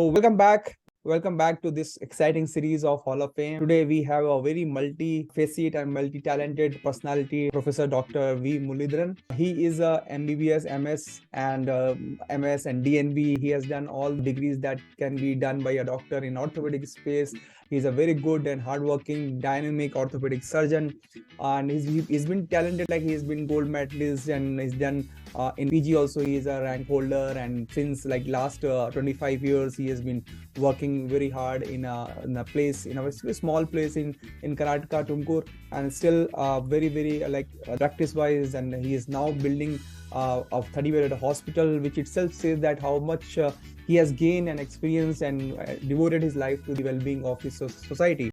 So welcome back. Welcome back to this exciting series of Hall of Fame. Today we have a very multi-facet and multi-talented personality, Professor Dr. V. Muralidharan. He is a MBBS, MS and MS and DNB. He has done all degrees that can be done by a doctor in orthopedic space. He's a very good and hardworking, dynamic orthopedic surgeon, and he's been talented. Like he's been gold medalist, and he's done in PG also. He is a rank holder, and since like last 25 years, he has been working very hard in a place, in a very small place in Karnataka, Tumkur, and still very practice wise, and he is now building a 30-bedded hospital, which itself says that how much he has gained and experienced and devoted his life to the well-being of his society.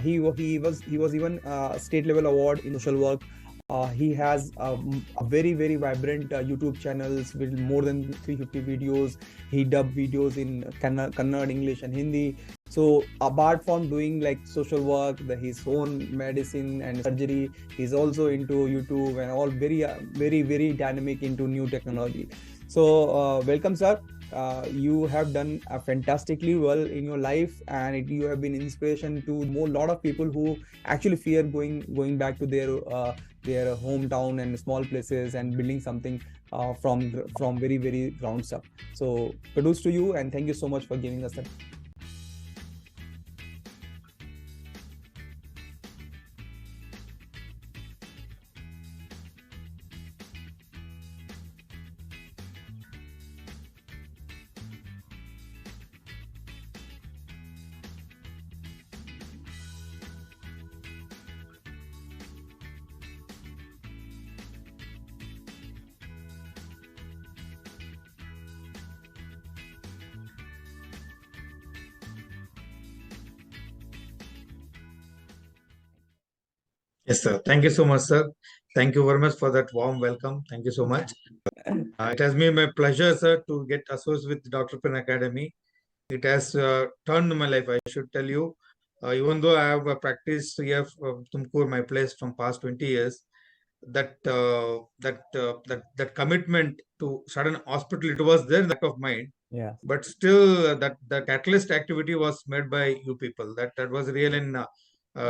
He was even state level award in social work. He has a very vibrant YouTube channels with more than 350 videos. He dubbed videos in Kannada, English and Hindi. So apart from doing like social work, his own medicine and surgery, he's also into YouTube and all very dynamic into new technology. So welcome, sir. You have done fantastically well in your life, and you have been inspiration to a lot of people who actually fear going back to their hometown and small places and building something from very grounds up. So kudos to you, and thank you so much for giving us that. Yes, sir. Thank you so much, sir. Thank you very much for that warm welcome. Thank you so much. It has been my pleasure, sir, to get associated with Dr. Pen Academy. It has turned my life, I should tell you. Even though I have practiced here from Tumkur, my place, from past 20 years, that commitment to sudden hospital, it was there in the back of mind. Yeah. But still, that the catalyst activity was made by you people. That was real in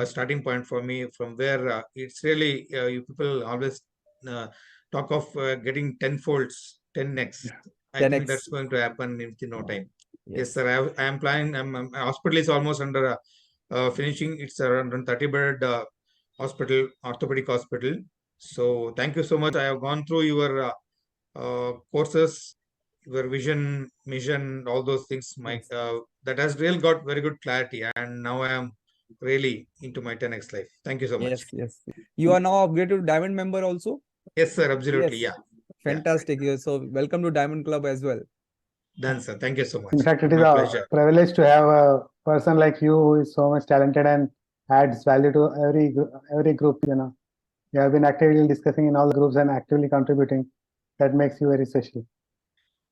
starting point for me, from where it's really you people always talk of getting 10 folds, 10x. I think that's going to happen within no time. Yes, sir. I am planning. Hospital is almost under finishing. It's around 30-bed hospital, orthopedic hospital. So thank you so much. I have gone through your courses, your vision, mission, all those things. That has really got very good clarity, and now I am really into my 10x life. Thank you so much. Yes. You are now upgraded to Diamond member also? Yes, sir. Absolutely. Yes. Yeah. Fantastic. Yeah. So welcome to Diamond Club as well. Done, sir. Thank you so much. In fact, it is my a pleasure. privilege to have a person like you who is so much talented and adds value to every group. You have been actively discussing in all the groups and actively contributing. That makes you very special.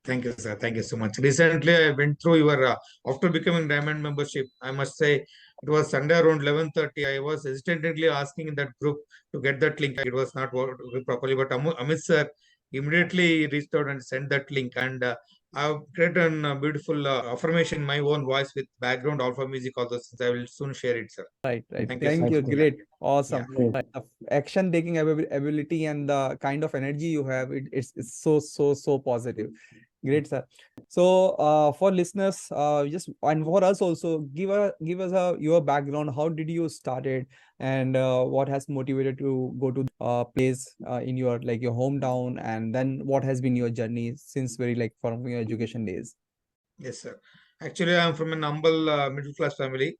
Thank you, sir. Thank you so much. Recently, I went through your after becoming Diamond membership. I must say, it was Sunday around 11:30. I was hesitantly asking in that group to get that link. It was not working properly, but Amit sir immediately reached out and sent that link, and I've created a beautiful affirmation in my own voice with background alpha music. All those things I will soon share it, sir. Right. Thank you. Great. Awesome. Yeah. Like, the action taking ability and the kind of energy you have, it's so positive. Great, sir. So for listeners, just and for us also, give us your background. How did you started, and what has motivated to go to place in your your hometown, and then what has been your journey since from your education days? Yes, sir. Actually, I am from an humble middle class family.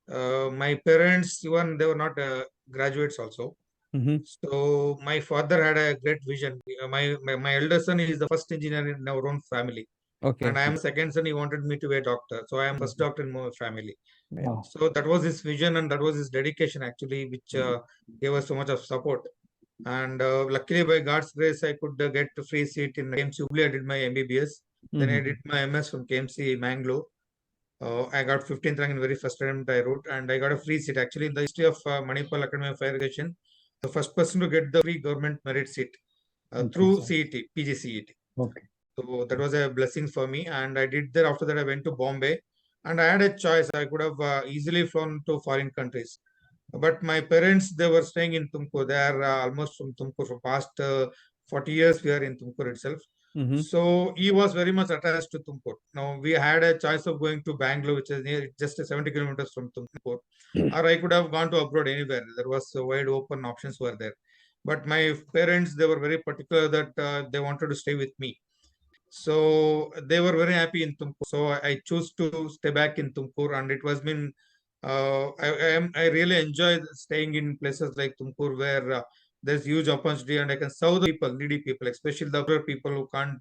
My parents, even they were not graduates also. So my father had a great vision. My elder son is the first engineer in our own family. Okay. And I am the second son. He wanted me to be a doctor. So I am first doctor in my family. Yeah. So that was his vision, and that was his dedication actually, which gave us so much of support. And luckily, by God's grace, I could get a free seat in KMC Hubli. I did my MBBS. Then I did my MS from KMC Mangalore. I got 15th rank in very first attempt I wrote, and I got a free seat. Actually, in the history of Manipal Academy of Higher Education, the first person to get the free government merit seat through CET, PGCET. Okay. So that was a blessing for me. And I did there. After that, I went to Bombay, and I had a choice. I could have easily flown to foreign countries. But my parents, they were staying in Tumkur. They are almost from Tumkur for past 40 years. We are in Tumkur itself. Mm-hmm. So he was very much attached to Tumkur. Now we had a choice of going to Bangalore, which is near just 70 kilometers from Tumkur, or I could have gone to abroad anywhere. There was wide open options were there. But my parents, they were very particular that they wanted to stay with me. So they were very happy in Tumkur. So I chose to stay back in Tumkur, and it was been I really enjoy staying in places like Tumkur where there's huge opportunity and I can serve the people, needy people, especially the poor people who can't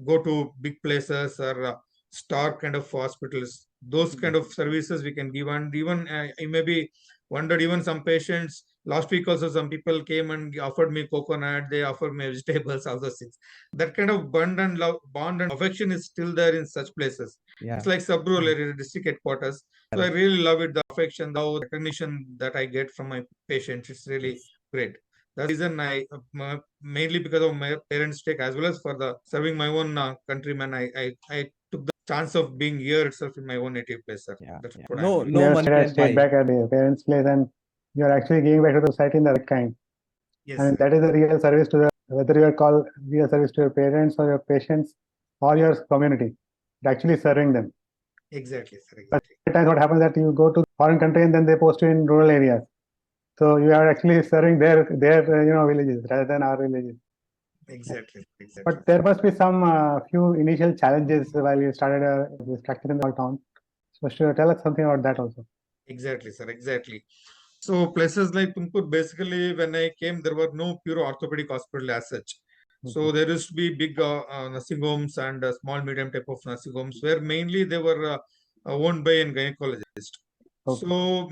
go to big places or star kind of hospitals. Those kind of services we can give, and even I maybe wondered even some patients. Last week also some people came and offered me coconut, they offered me vegetables, all those things. That kind of bond and affection is still there in such places. Yeah. It's like sub-rural area, district headquarters. So I really love it, the affection, the recognition that I get from my patients. It's really great. That's the reason mainly because of my parents' take as well as for the serving my own countrymen, I took the chance of being here itself in my own native place, sir. Yeah. That's Yeah. what No, I'm no You money have can stayed buy. back at your parents' place, and you are actually giving back to the society in the right kind. Yes, And sir. that is a real service to the, whether you are called real service to your parents or your patients or your community. You're actually serving them. Exactly, sir. But Exactly. sometimes what happens that you go to foreign country and then they post you in rural areas. So you are actually serving their villages rather than our villages. Exactly. Exactly. But there must be some few initial challenges while you started this practice in the small town. So sure, tell us something about that also. Exactly, sir. Exactly. So places like Tumkur, basically, when I came, there were no pure orthopedic hospital as such. So there used to be big nursing homes and small, medium type of nursing homes where mainly they were owned by a gynecologist. Okay. So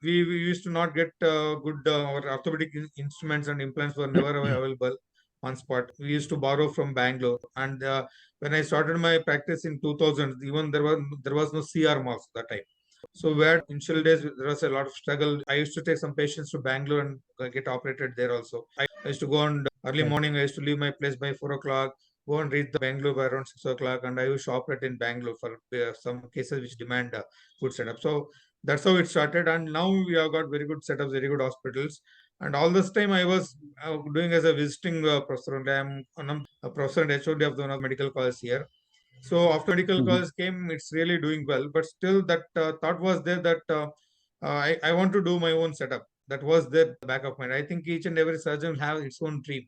we used to not get good our orthopedic instruments and implants were never available on spot. We used to borrow from Bangalore, and when I started my practice in 2000, even there was no CR marks that time. So where initial days there was a lot of struggle. I used to take some patients to Bangalore and get operated there also. I used to go on early morning. I used to leave my place by 4 o'clock, go and reach the Bangalore by around 6 o'clock, and I used to operate in Bangalore for some cases which demand good setup. So that's how it started, and now we have got very good setups, very good hospitals. And all this time I was doing as a visiting professor. And I'm a professor and HOD of the one of medical colleges here. So after medical college came, it's really doing well. But still, that thought was there that I want to do my own setup. That was there back of mind. I think each and every surgeon will have its own dream.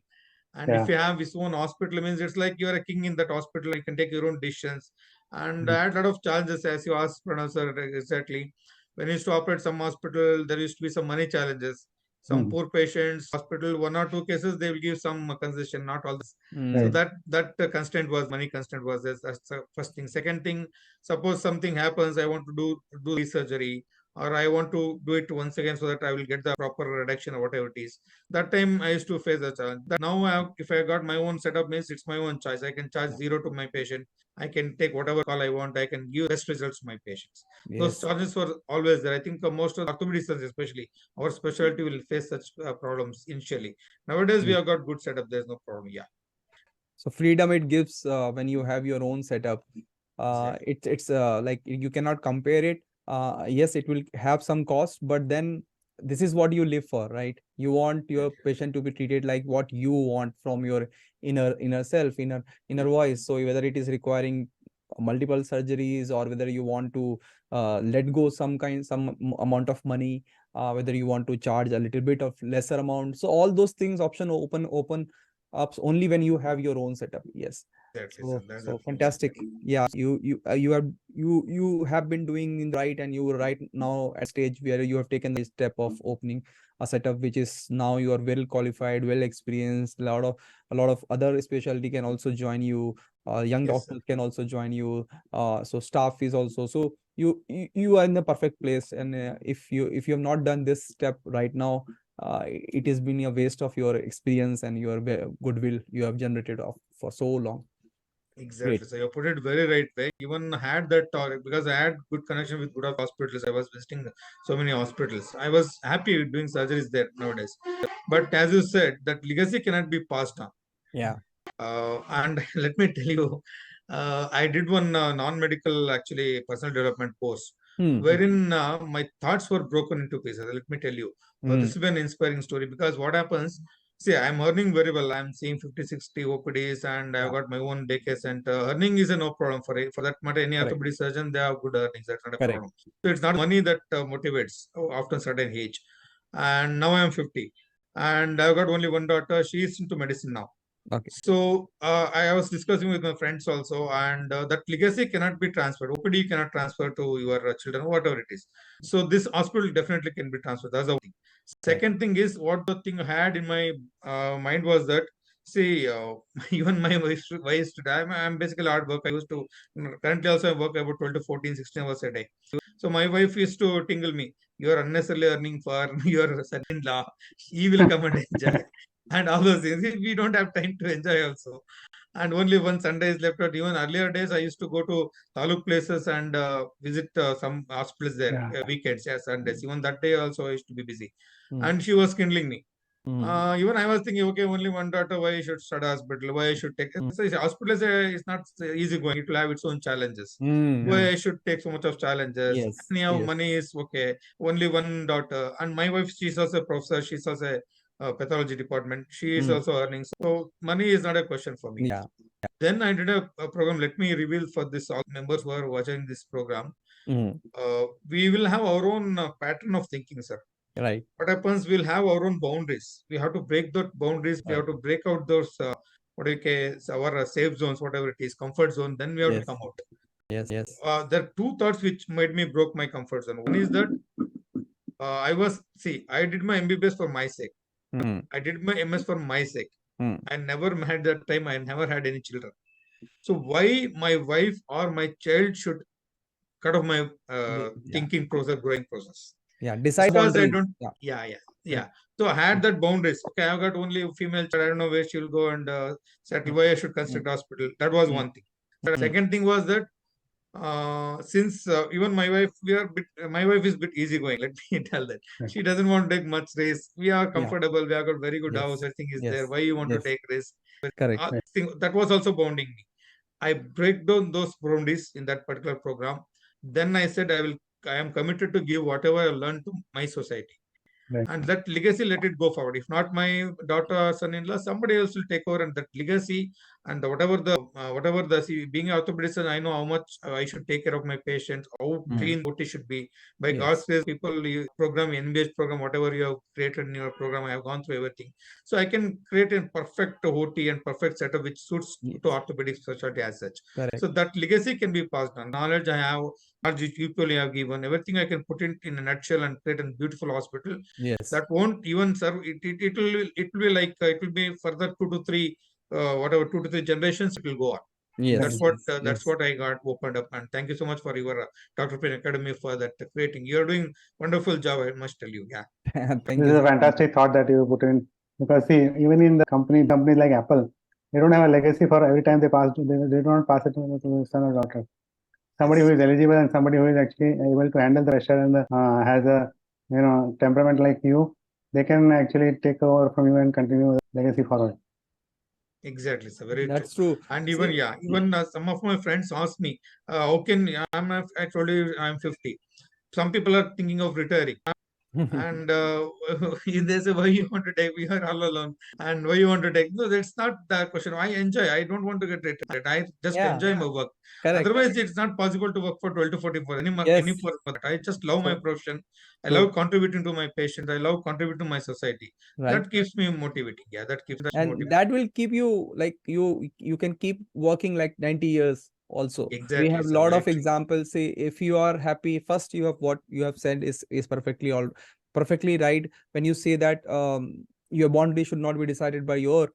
And if you have his own hospital, it means it's like you're a king in that hospital. You can take your own decisions. And I had a lot of challenges, as you asked, Pranav sir, exactly. When you used to operate some hospital, there used to be some money challenges. Some poor patients, hospital, 1 or 2 cases, they will give some concession, not all. So Mm. that constraint was money constraint was this. That's the first thing. Second thing, suppose something happens, I want to do surgery, or I want to do it once again so that I will get the proper reduction or whatever it is. That time I used to face a challenge. That now if I got my own setup, means it's my own choice. I can charge zero to my patient. I can take whatever call I want. I can give best results to my patients. Those Yes. challenges were always there. I think most of the orthopedic surgeons, especially our specialty, will face such problems initially. Nowadays we have got good setup. There's no problem. Yeah. So freedom it gives when you have your own setup. Exactly. It's like you cannot compare it. Yes, it will have some cost, but then this is what you live for, right? You want your patient to be treated like what you want from your inner self, inner voice. So whether it is requiring multiple surgeries or whether you want to let go some amount of money, whether you want to charge a little bit of lesser amount. So all those things option open up only when you have your own setup. Yes. Exactly, sir. So That's so absolutely fantastic. Yeah, you have been doing in the right, and you are right now at stage where you have taken the step of opening a setup which is now you are well qualified, well experienced. A lot of other specialty can also join you. Young yes, sir. doctors can also join you. So staff is also, so you are in the perfect place. And if you have not done this step right now, it has been a waste of your experience and your goodwill you have generated of for so long. Great. Exactly. So you put it very right way. Even had that talk because I had good connection with good hospitals. I was visiting so many hospitals. I was happy with doing surgeries there nowadays. But as you said, that legacy cannot be passed on. Yeah. And let me tell you, I did one non-medical actually personal development course, wherein my thoughts were broken into pieces. Let me tell you, this is an inspiring story because what happens, see, I'm earning very well. I'm seeing 50, 60 OPDs and I've got my own daycare center. Earning is a no problem for that matter. Any Correct. orthopedic surgeon, they have good earnings. That's not a Correct. problem. So it's not money that motivates after a certain age. And now I'm 50 and I've got only one daughter. She is into medicine now. Okay. So I was discussing with my friends also, and that legacy cannot be transferred. OPD cannot transfer to your children, whatever it is. So this hospital definitely can be transferred. That's the thing. Second thing is what the thing I had in my mind was that, see, even my wife used to die. I'm basically hard work. I used to currently also I work about 12 to 14, 16 hours a day. So my wife used to tingle me. You are unnecessarily earning for your son-in-law. He will come and enjoy. And all those things. We don't have time to enjoy also. And only one Sunday is left out. Even earlier days, I used to go to taluk places and visit some hospitals there weekends, yes, Sundays. Even that day also I used to be busy. And she was kindling me. Even I was thinking, okay, only one daughter, why I should start a hospital? Why I should take it? So hospital is not easy going. It will have its own challenges. Why I should take so much of challenges? Yes. Anyhow, Yes. money is okay. Only one daughter. And my wife, she's also a professor. She's also a pathology department. She is also earning. So money is not a question for me. Yeah. Then I did a program. Let me reveal for this all members who are watching this program. We will have our own pattern of thinking, sir. Right. What happens? We'll have our own boundaries. We have to break those boundaries. We have to break out those what do you call our safe zones, whatever it is, comfort zone. Then we have to come out. Yes. Yes. There are two thoughts which made me broke my comfort zone. One is that I did my MBBS for my sake. I did my MS for my sake. I never had that time. I never had any children. So why my wife or my child should cut off my thinking process, growing process? Yeah. Decide because on I dreams. don't. Yeah. So I had that boundaries. Okay, I've got only a female child. I don't know where she'll go and settle. Why I should construct hospital? That was one thing. The second thing was that since even my wife, my wife is a bit easygoing. Let me tell that she doesn't want to take much risk. We are comfortable. We have got very good house. Everything is there. Why you want to take risk? Correct. That was also bounding me. I break down those boundaries in that particular program. Then I said I am committed to give whatever I learned to my society. Right. And that legacy, let it go forward. If not my daughter or son-in-law, somebody else will take over, and that legacy and whatever the being an orthopedist, I know how much I should take care of my patients, how clean OT should be. By God's grace, people, you program, NBH program, whatever you have created in your program, I have gone through everything. So I can create a perfect OT and perfect setup which suits to orthopedic specialty as such. Correct. So that legacy can be passed on. Knowledge I have, which people have given, everything I can put it in a nutshell and create a beautiful hospital. Yes. That won't even serve. It will be like it will be further 2 to 3 2 to 3 generations it will go on. Yes. That's what I got opened up. And thank you so much for your Dr. Pin Academy for that creating. You're doing wonderful job, I must tell you. Yeah. Thank This you. is a fantastic thought that you put in, because see, even in the companies like Apple, they don't have a legacy for every time they don't pass it to the son or daughter. Somebody who is eligible and somebody who is actually able to handle the pressure and has a temperament like you, they can actually take over from you and continue the legacy forward. Exactly, sir. Very That's true. And even some of my friends ask me, how can I told you I'm 50. Some people are thinking of retiring. And they say, why you want to take? We are all alone. And why you want to take? No, that's not the question. I enjoy. I don't want to get retired. I just enjoy my work. Correct. Otherwise, it's not possible to work for 12 to 14 for any for that. I just love my profession. I True. love contributing to my patients. I love contributing to my society. Right. That keeps me motivating. Yeah, that keeps that And motivating. that will keep you like you can keep working like 90 years also. Exactly, We have a sir. lot Very of true. examples. Say if you are happy, first you have what you have said is perfectly right when you say that your boundary should not be decided by your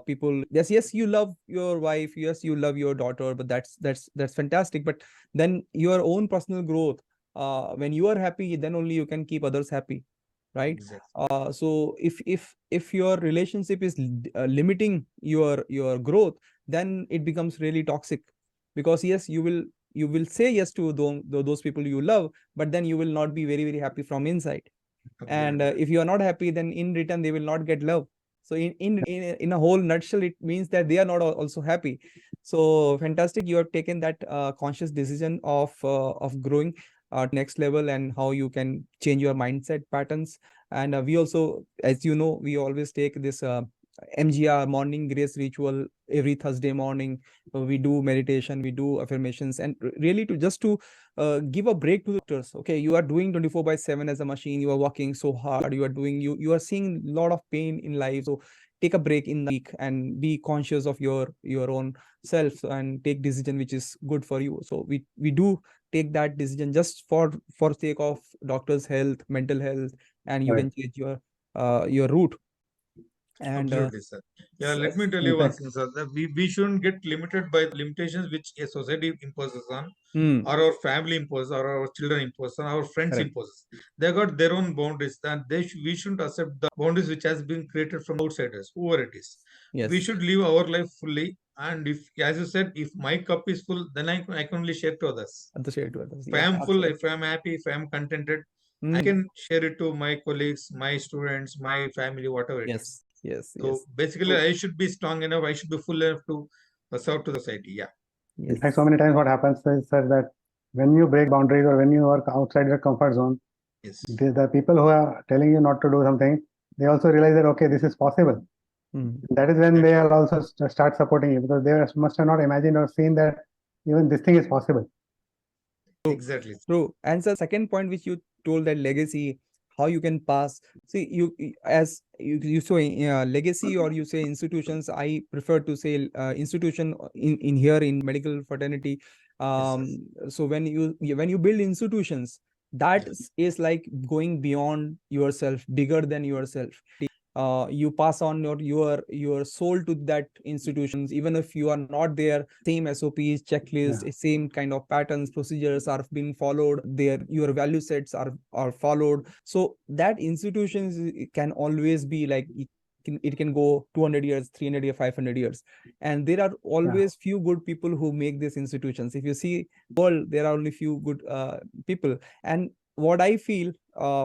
people. Yes, you love your wife, yes, you love your daughter, but that's fantastic. But then your own personal growth, when you are happy, then only you can keep others happy, right? Exactly. So if your relationship is limiting your growth, then it becomes really toxic, because yes, you will say yes to those people you love, but then you will not be very happy from inside. And if you are not happy, then in return they will not get love. So in a whole nutshell, it means that they are not also happy. So fantastic, you have taken that conscious decision of growing next level, and how you can change your mindset patterns. And we also, as you know, we always take this MGR, morning grace ritual, every Thursday morning. We do meditation, we do affirmations, and really to just to give a break to the doctors. Okay, you are doing 24/7 as a machine, you are working so hard, you are doing, you are seeing a lot of pain in life. So take a break in the week and be conscious of your own self, and take decision which is good for you. So we do take that decision just for sake of doctor's health, mental health, and you Right. can change your route. And Absolutely, sir. Yeah, let me tell In you one fact, thing, sir. That we shouldn't get limited by the limitations which a society imposes on, hmm, or our family imposes, or our children impose, or our friends correct. imposes. They got their own boundaries, and we shouldn't accept the boundaries which has been created from outsiders, whoever it is. We yes, should live our life fully. And if, as you said, if my cup is full, then I can only share to others. at the share to others. If Yeah, I am full, absolutely. if I am happy, if I am contented, I Hmm. can share it to my colleagues, my students, my family, whatever it is. Yes, yes, So yes. basically, So I should be strong enough. I should be full enough to serve to the society. Yeah. In yes, fact, so many times what happens is, sir, that when you break boundaries or when you work outside your comfort zone, Yes. the people who are telling you not to do something, they also realize that, okay, this is possible. hmm, That is when they are also start supporting you, because they must have not imagined or seen that even this thing is possible. Exactly. true. And so second point which you told, that legacy, how you can pass. See, as you say legacy, or you say institutions. I prefer to say institution in here in medical fraternity. Yes. Yes. So when you build institutions, that Yes. is like going beyond yourself, bigger than yourself. You pass on your soul to that institutions, even if you are not there. Same SOPs, checklist, Yeah. same kind of patterns, procedures are being followed there, your value sets are followed. So that institutions can always be like, it can go 200 years, 300 years, 500 years. And there are Yeah. always few good people who make these institutions. If you see world, there are only few good people. And what I feel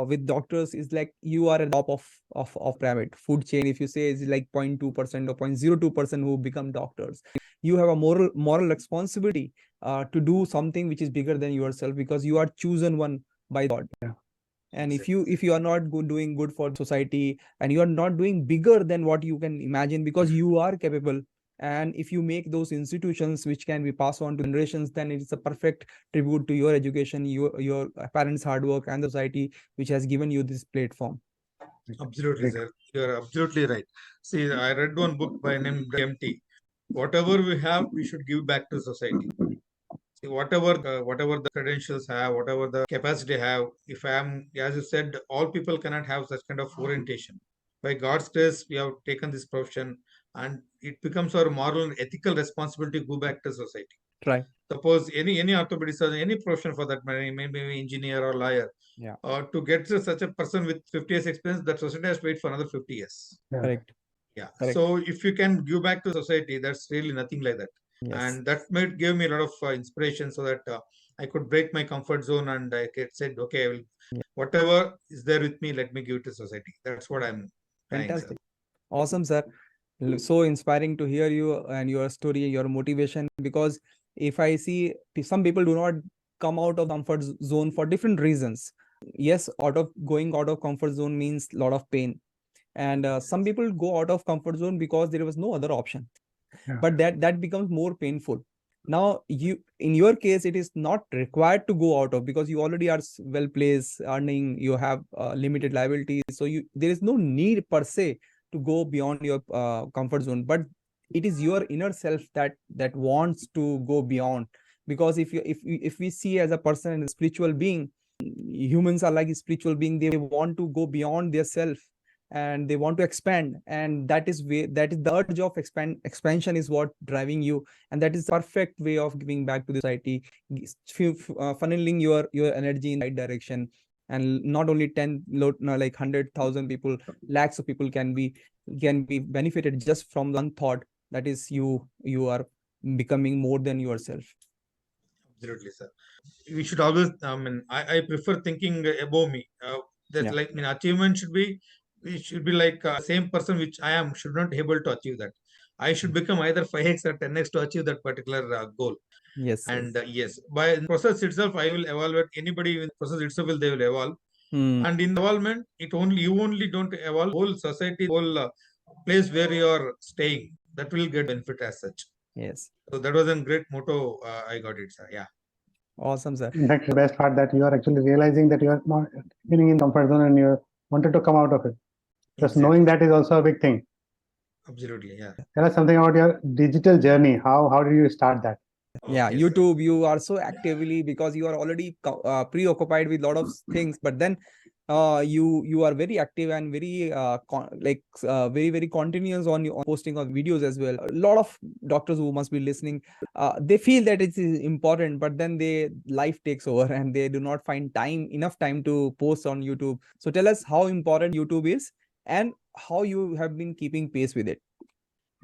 with doctors is like, you are at the top of pyramid food chain. If you say is like 0.2% or 0.02% who become doctors, you have a moral responsibility to do something which is bigger than yourself, because you are chosen one by God. Yeah. And Exactly. if you are not doing good for society, and you are not doing bigger than what you can imagine, because you are capable, and if you make those institutions which can be passed on to generations, then it's a perfect tribute to your education, your parents hard work, and the society which has given you this platform. Absolutely, Great. sir. You are absolutely right. See, I read one book by name MT. Whatever we have, we should give back to society. See, whatever the credentials have, whatever the capacity have, if I am, as you said, all people cannot have such kind of orientation. By God's grace, we have taken this profession, and it becomes our moral and ethical responsibility to go back to society. Try. Suppose any orthopedic surgeon, any profession for that matter, maybe engineer or lawyer, Yeah. to get to such a person with 50 years experience, that society has to wait for another 50 years. Yeah. Correct. Yeah. Correct. So if you can give back to society, that's really nothing like that. Yes. And that made give me a lot of inspiration, so that I could break my comfort zone, and I could said, okay, I will, Yeah. whatever is there with me, let me give it to society. That's what I'm trying, sir. Fantastic. Awesome, sir. So inspiring to hear you and your story, your motivation. Because if I see, some people do not come out of comfort zone for different reasons. Yes, going out of comfort zone means a lot of pain. And some people go out of comfort zone because there was no other option, Yeah. but that becomes more painful. Now, in your case, it is not required to go out of, because you already are well placed, earning, you have limited liabilities, so there is no need per se to go beyond your comfort zone. But it is your inner self that wants to go beyond. Because if we see as a person and a spiritual being, humans are like a spiritual being. They want to go beyond their self, and they want to expand, and that is the urge of expansion is what driving you. And that is the perfect way of giving back to the society, funneling your energy in the right direction. And not only 10 no, like 100,000 people, lakhs of people can be benefited just from one thought, that is you are becoming more than yourself. Absolutely, sir. We should always, I prefer thinking above me. That Yeah. like, achievement should be it should be like same person which I am should not able to achieve that. I should become either 5x or 10x to achieve that particular goal. Yes. And yes, by the process itself, I will evaluate anybody in the process itself will they will evolve. And in evolvement, you only don't evolve, whole society, whole place where you are staying, that will get benefit as such. Yes. So that was a great motto. I got it, sir. Yeah. Awesome, sir. In fact, the best part that you are actually realizing that you are not feeling in comfort zone and you wanted to come out of it. Just knowing that is also a big thing. Absolutely, yeah. Tell us something about your digital journey. How did you start that? Yeah, Okay, sir. YouTube, you are so actively because you are already preoccupied with a lot of things, but then you are very active and very very continuous on your posting of videos as well. A lot of doctors who must be listening, they feel that it is important, but then life takes over and they do not find enough time to post on YouTube. So tell us how important YouTube is and how you have been keeping pace with it.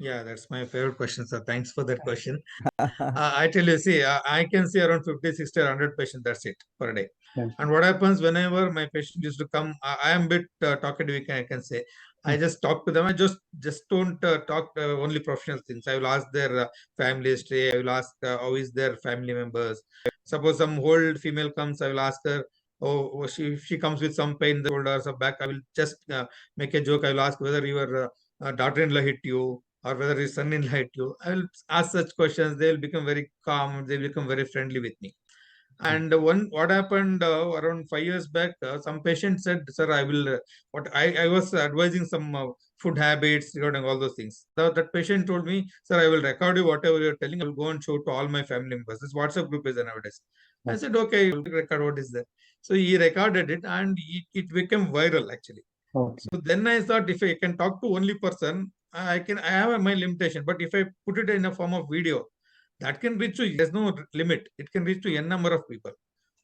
Yeah, that's my favorite question, sir. Thanks for that question. I tell you, see, I can see around 50, 60, or 100 patients, that's it, per day. Yeah. And what happens whenever my patient used to come, I am a bit talkative, I can say. I just talk to them. I just don't talk only professional things. I will ask their family history. I will ask how is their family members. Suppose some old female comes, I will ask her, oh, she comes with some pain in the shoulders or back. I will just make a joke. I will ask whether your daughter-in-law hit you or whether his son-in-law hit you. I will ask such questions. They will become very calm. They will become very friendly with me. And what happened around 5 years back, some patient said, "Sir, I will." I was advising some food habits regarding all those things. That patient told me, "Sir, I will record you whatever you're telling. I will go and show to all my family members." This WhatsApp group is nowadays. I said, "Okay, we'll record what is there." So he recorded it, and it became viral actually. Okay. So then I thought, if I can talk to only person, I have my limitation. But if I put it in a form of video, that can reach to, there's no limit. It can reach to n number of people.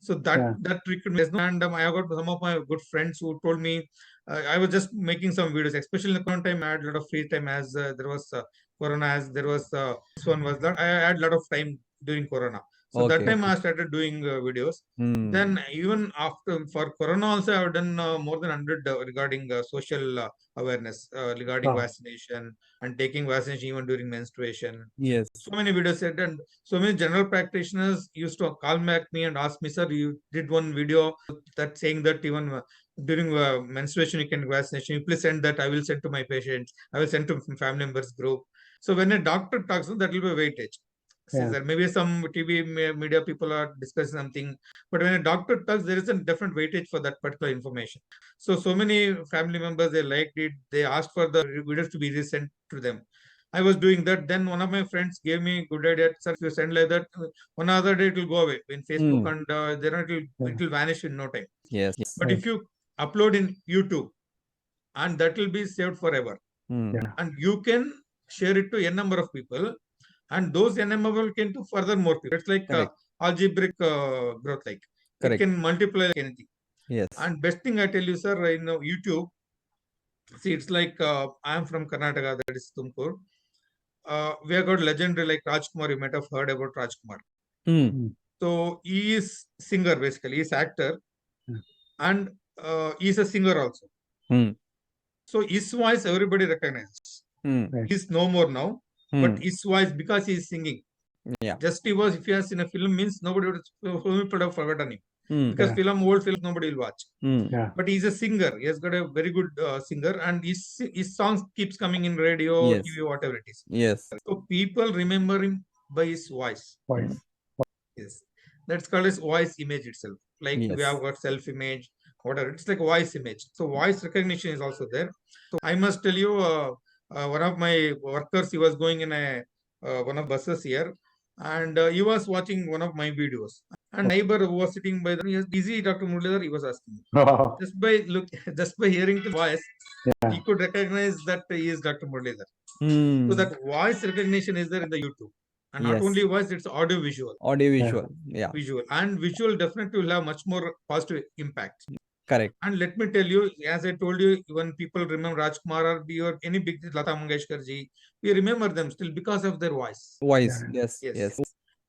So that requirement, there's no. And I have got some of my good friends who told me, I was just making some videos, especially in the corona time. I had a lot of free time as there was corona, as there was this one was that I had a lot of time during corona. So that time I started doing videos. Then even after for corona also, I have done more than 100 regarding social awareness regarding vaccination and taking vaccination even during menstruation. Yes. So many videos said, and so many general practitioners used to call back me and ask me, "Sir, you did one video that saying that even during menstruation you can vaccination. You please send that. I will send to my patients. I will send to family members group." So when a doctor talks, that will be a weightage. See, there maybe some TV media people are discussing something, but when a doctor talks, there is a different weightage for that particular information. So many family members, they liked it. They asked for the videos to be resent to them. I was doing that. Then one of my friends gave me a good idea. Sir, if you send like that, one other day it will go away in Facebook and then it will vanish in no time. Yes. But if you upload in YouTube, and that will be saved forever, and you can share it to n number of people, and those n number can do further more people. It's like algebraic growth, like it can multiply like anything. Yes. And best thing I tell you, sir, YouTube. See, it's like I am from Karnataka, that is Tumkur. We have got legendary like Rajkumar. You might have heard about Rajkumar. So he is singer basically. He's actor, and he's a singer also. So his voice everybody recognizes. He's no more now, but his voice, because he is singing. Yeah. Just he was, if he has in a film means nobody would have forgotten him. Because old films nobody will watch. But he's a singer. He has got a very good singer, and his songs keeps coming in radio, TV, whatever it is. Yes. So people remember him by his voice. Yes, that's called as voice image itself. Like we have got self-image, whatever. It's like voice image. So voice recognition is also there. So I must tell you, one of my workers, he was going in a one of buses here, and he was watching one of my videos. And neighbor who was sitting by the, he is busy, Dr. Muralidhara, he was asking. Just by hearing the voice, he could recognize that he is Dr. Muralidhara. So that voice recognition is there in the YouTube. And not only voice, it's audio visual. Visual. And visual definitely will have much more positive impact. Correct. And let me tell you, as I told you, when people remember Rajkumar or any big Lata Mangeshkar ji, we remember them still because of their voice. Yes.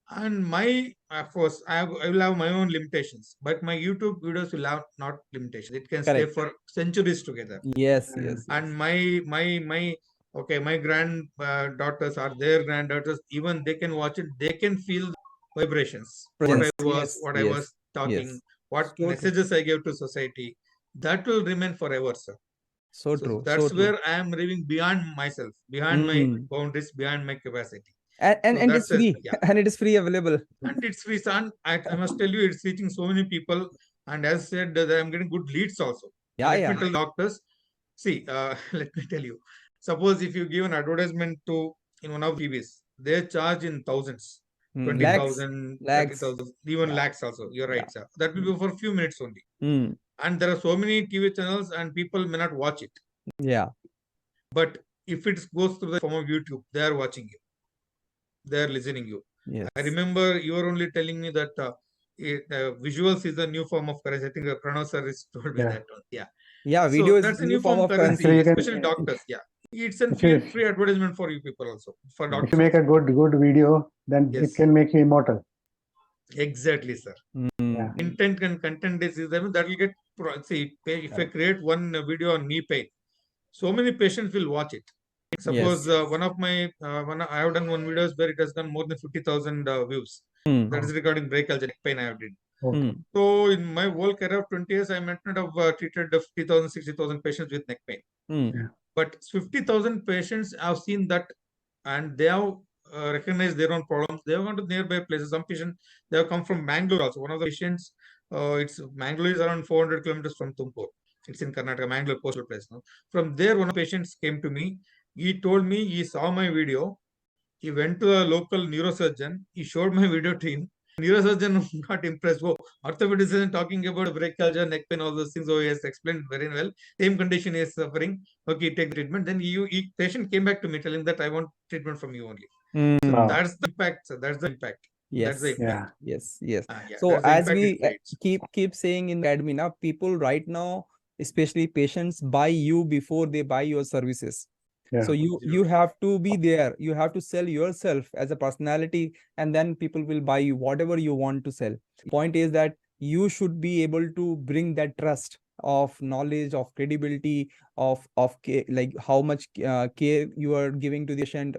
And my, of course, I will have my own limitations, but my YouTube videos will have not limitations. It can stay Correct. for centuries together. Yes, Yeah. yes, And yes. my okay, my daughters or their granddaughters, even they can watch it, they can feel the vibrations, Presence. Yes, what I yes, was talking, yes. what So true. messages I gave to society. That will remain forever, sir. So So true. So that's true. where I am living beyond myself, beyond my Mm. boundaries, beyond my capacity. And So and that's it's a, free. yeah. And it is free available. And it's reason I must tell you, it's reaching so many people. And as said, that I'm getting good leads also. Yeah, Let me yeah. tell doctors, see, let me tell you, suppose if you give an advertisement to in one of TVs, they charge in thousands, Lakhs, 20,000, lakhs. 30,000, even Yeah, lakhs also. You're yeah. right, sir. That will Mm. be for a few minutes only. Mm. And there are so many TV channels and people may not watch it. Yeah. But if it goes through the form of YouTube, they are watching you, they are listening you. I Yes. remember you were only telling me that visuals is a new form of currency. I think Pranav sir has told me Yeah. that one. Yeah. Yeah, video So is that's a new new form form of Actually, currency, you currency. can especially doctors. Yeah. It's a if you free advertisement for you people also, for if you doctors make a also. good video, then it Yes, can make you immortal. exactly, sir. Yeah. Mm. Intent and content is that will get, see, if I create one video on knee pain, so many patients will watch it. Suppose Yes. one of my, I have done one videos where it has done more than 50,000 views. Mm. That is regarding brachial neck pain I have did. Okay. Mm. So in my whole career of 20 years, I might not have treated 50,000, 60,000 patients with neck pain. Mm. Yeah. But 50,000 patients have seen that, and they have recognized their own problems. They have gone to nearby places. Some patients, they have come from Mangalore also. One of the patients, it's Mangalore is around 400 kilometers from Tumkur. It's in Karnataka, Mangalore coastal place. No? From there, one of the patients came to me. He told me he saw my video. He went to a local neurosurgeon. He showed my video to him. Neurosurgeon got impressed. Oh, orthopedic isn't talking about brachial, neck pain, all those things. Oh, he has explained very well. Same condition he is suffering. Okay, take the treatment. Then patient came back to me telling that I want treatment from you only. So Mm. Wow. that's the impact. Sir. That's the impact. That's the Yes. impact. Yeah. Yes. Yes. Yeah, So that's the as impact it we creates. keep saying in the academy now, people right now, especially patients, buy you before they buy your services. So Yeah. you have to be there. You have to sell yourself as a personality, and then people will buy you whatever you want to sell. Point is that you should be able to bring that trust of knowledge, of credibility, of care, like how much care you are giving to the patient.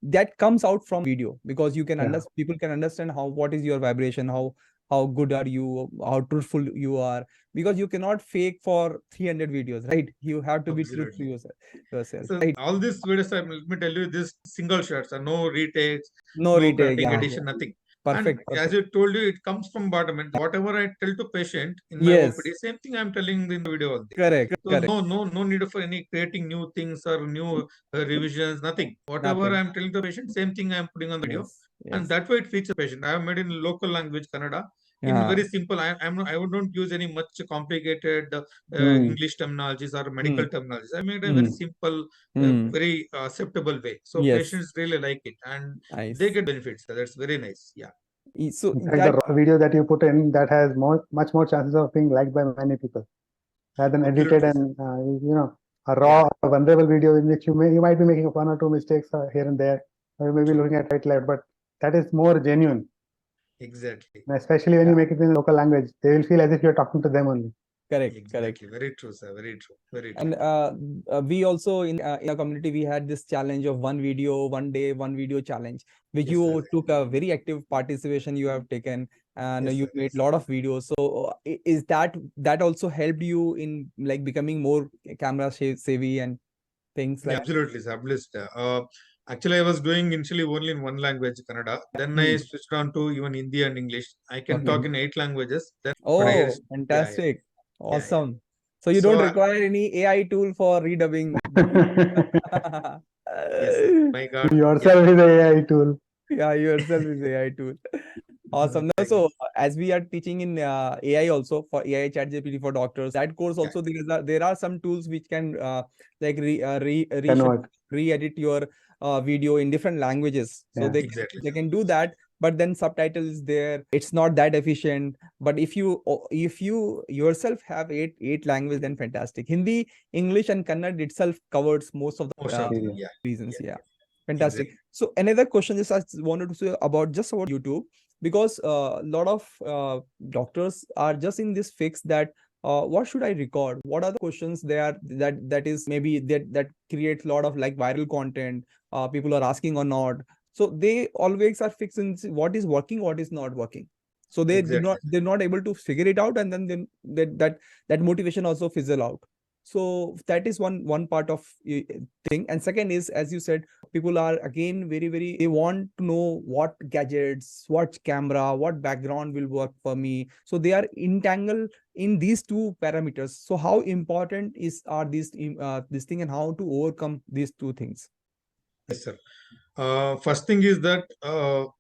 That comes out from video, because you can Yeah. understand, people can understand what is your vibration, how good are you, how truthful you are, because you cannot fake for 300 videos, right? You have to be truthful to Absolutely. yourself, So right? all these videos, let me tell you, this single shots are no retakes, No no retake. cutting, Yeah, yeah. addition, nothing. And Perfect, as perfect. I told you, it comes from bottom. And whatever I tell to patient in my Yes, OPD, same thing I'm telling in the video only. correct, So correct. no need for any creating new things or new revisions, nothing. Whatever Nothing. I'm telling the patient, same thing I'm putting on the video. Yes, And yes. that way it features patient. I have made in local language, Kannada, in Yeah. very simple. I don't use any much complicated Hmm. English terminologies or medical Mm, terminologies. I made a very mm, simple, mm. very acceptable way. So Yes, patients really like it and they nice. get benefits. So that's very nice. Yeah, So In fact, the that, raw video that you put in, that has much more chances of being liked by many people rather than edited absolutely, sir. and a Yeah, raw, vulnerable video in which you might be making one or two mistakes here and there, or you may be true. looking at right left, but that is more genuine. Exactly. And especially when yeah, you make it in local language, they will feel as if you're talking to them only. correct, correct. Exactly. Very true, sir. Very true. Very true. And we also in our community, we had this challenge of one video, one day, one video challenge, which Yes, sir. you took a very active participation you have taken, and Yes, you sir. made Yes. a lot of videos. So is that also helped you in like becoming more camera savvy and things Yeah, like? absolutely, sir. Actually, I was doing initially only in one language, Kannada. Then I Hmm. switched on to even Hindi and English. I can Okay. talk in 8 languages. Then, but Oh, yeah, yeah, fantastic. yeah, yeah. Awesome. So you So, don't require any AI tool for redubbing. yes, sir. My God. Yeah. Yourself is a AI tool. Yeah, yourself is AI tool. Awesome. No, Thank you. so as we are teaching in AI also, for AI ChatGPT for doctors, that course Yeah. also there are some tools which can like Convert. re-edit your video in different languages. So Yeah. Exactly, they sir. can do that, but then subtitle is there. It's not that efficient. But if you yourself have eight language, then fantastic. Hindi, English, and Kannada itself covers most of the Most of them. Serious. Yeah. reasons. Yeah. Yeah. Fantastic. Exactly. So another question just I wanted to say about YouTube, because a lot of doctors are just in this fix that what should I record? What are the questions there that is maybe that creates a lot of like viral content, people are asking or not. So they always are fixing what is working, what is not working. So Exactly. they're not able to figure it out, and then that motivation also fizzle out. So that is one part of thing. And second is, as you said, people are again very they want to know what gadgets, what camera, what background will work for me. So they are entangled in these two parameters. So how important are these this thing, and how to overcome these two things? Yes, sir. First thing is that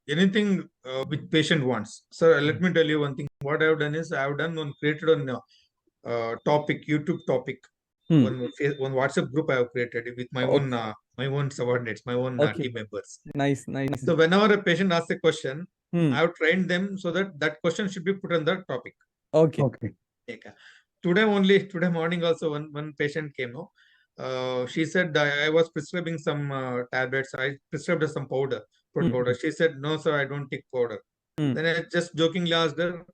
anything which patient wants. Sir, let me tell you one thing. What I have done is I have created on topic, YouTube topic. Hmm. One WhatsApp group I have created with Okay. my own subordinates, my own Okay. team members. Nice. So whenever a patient asks a question, Hmm. I have trained them so that that question should be put on the topic. Okay. Okay. Okay. Today morning also one patient came. No, she said I was prescribing some tablets. I prescribed her some powder, protein powder. She said, no, sir, I don't take powder. Hmm. Then I just jokingly asked her,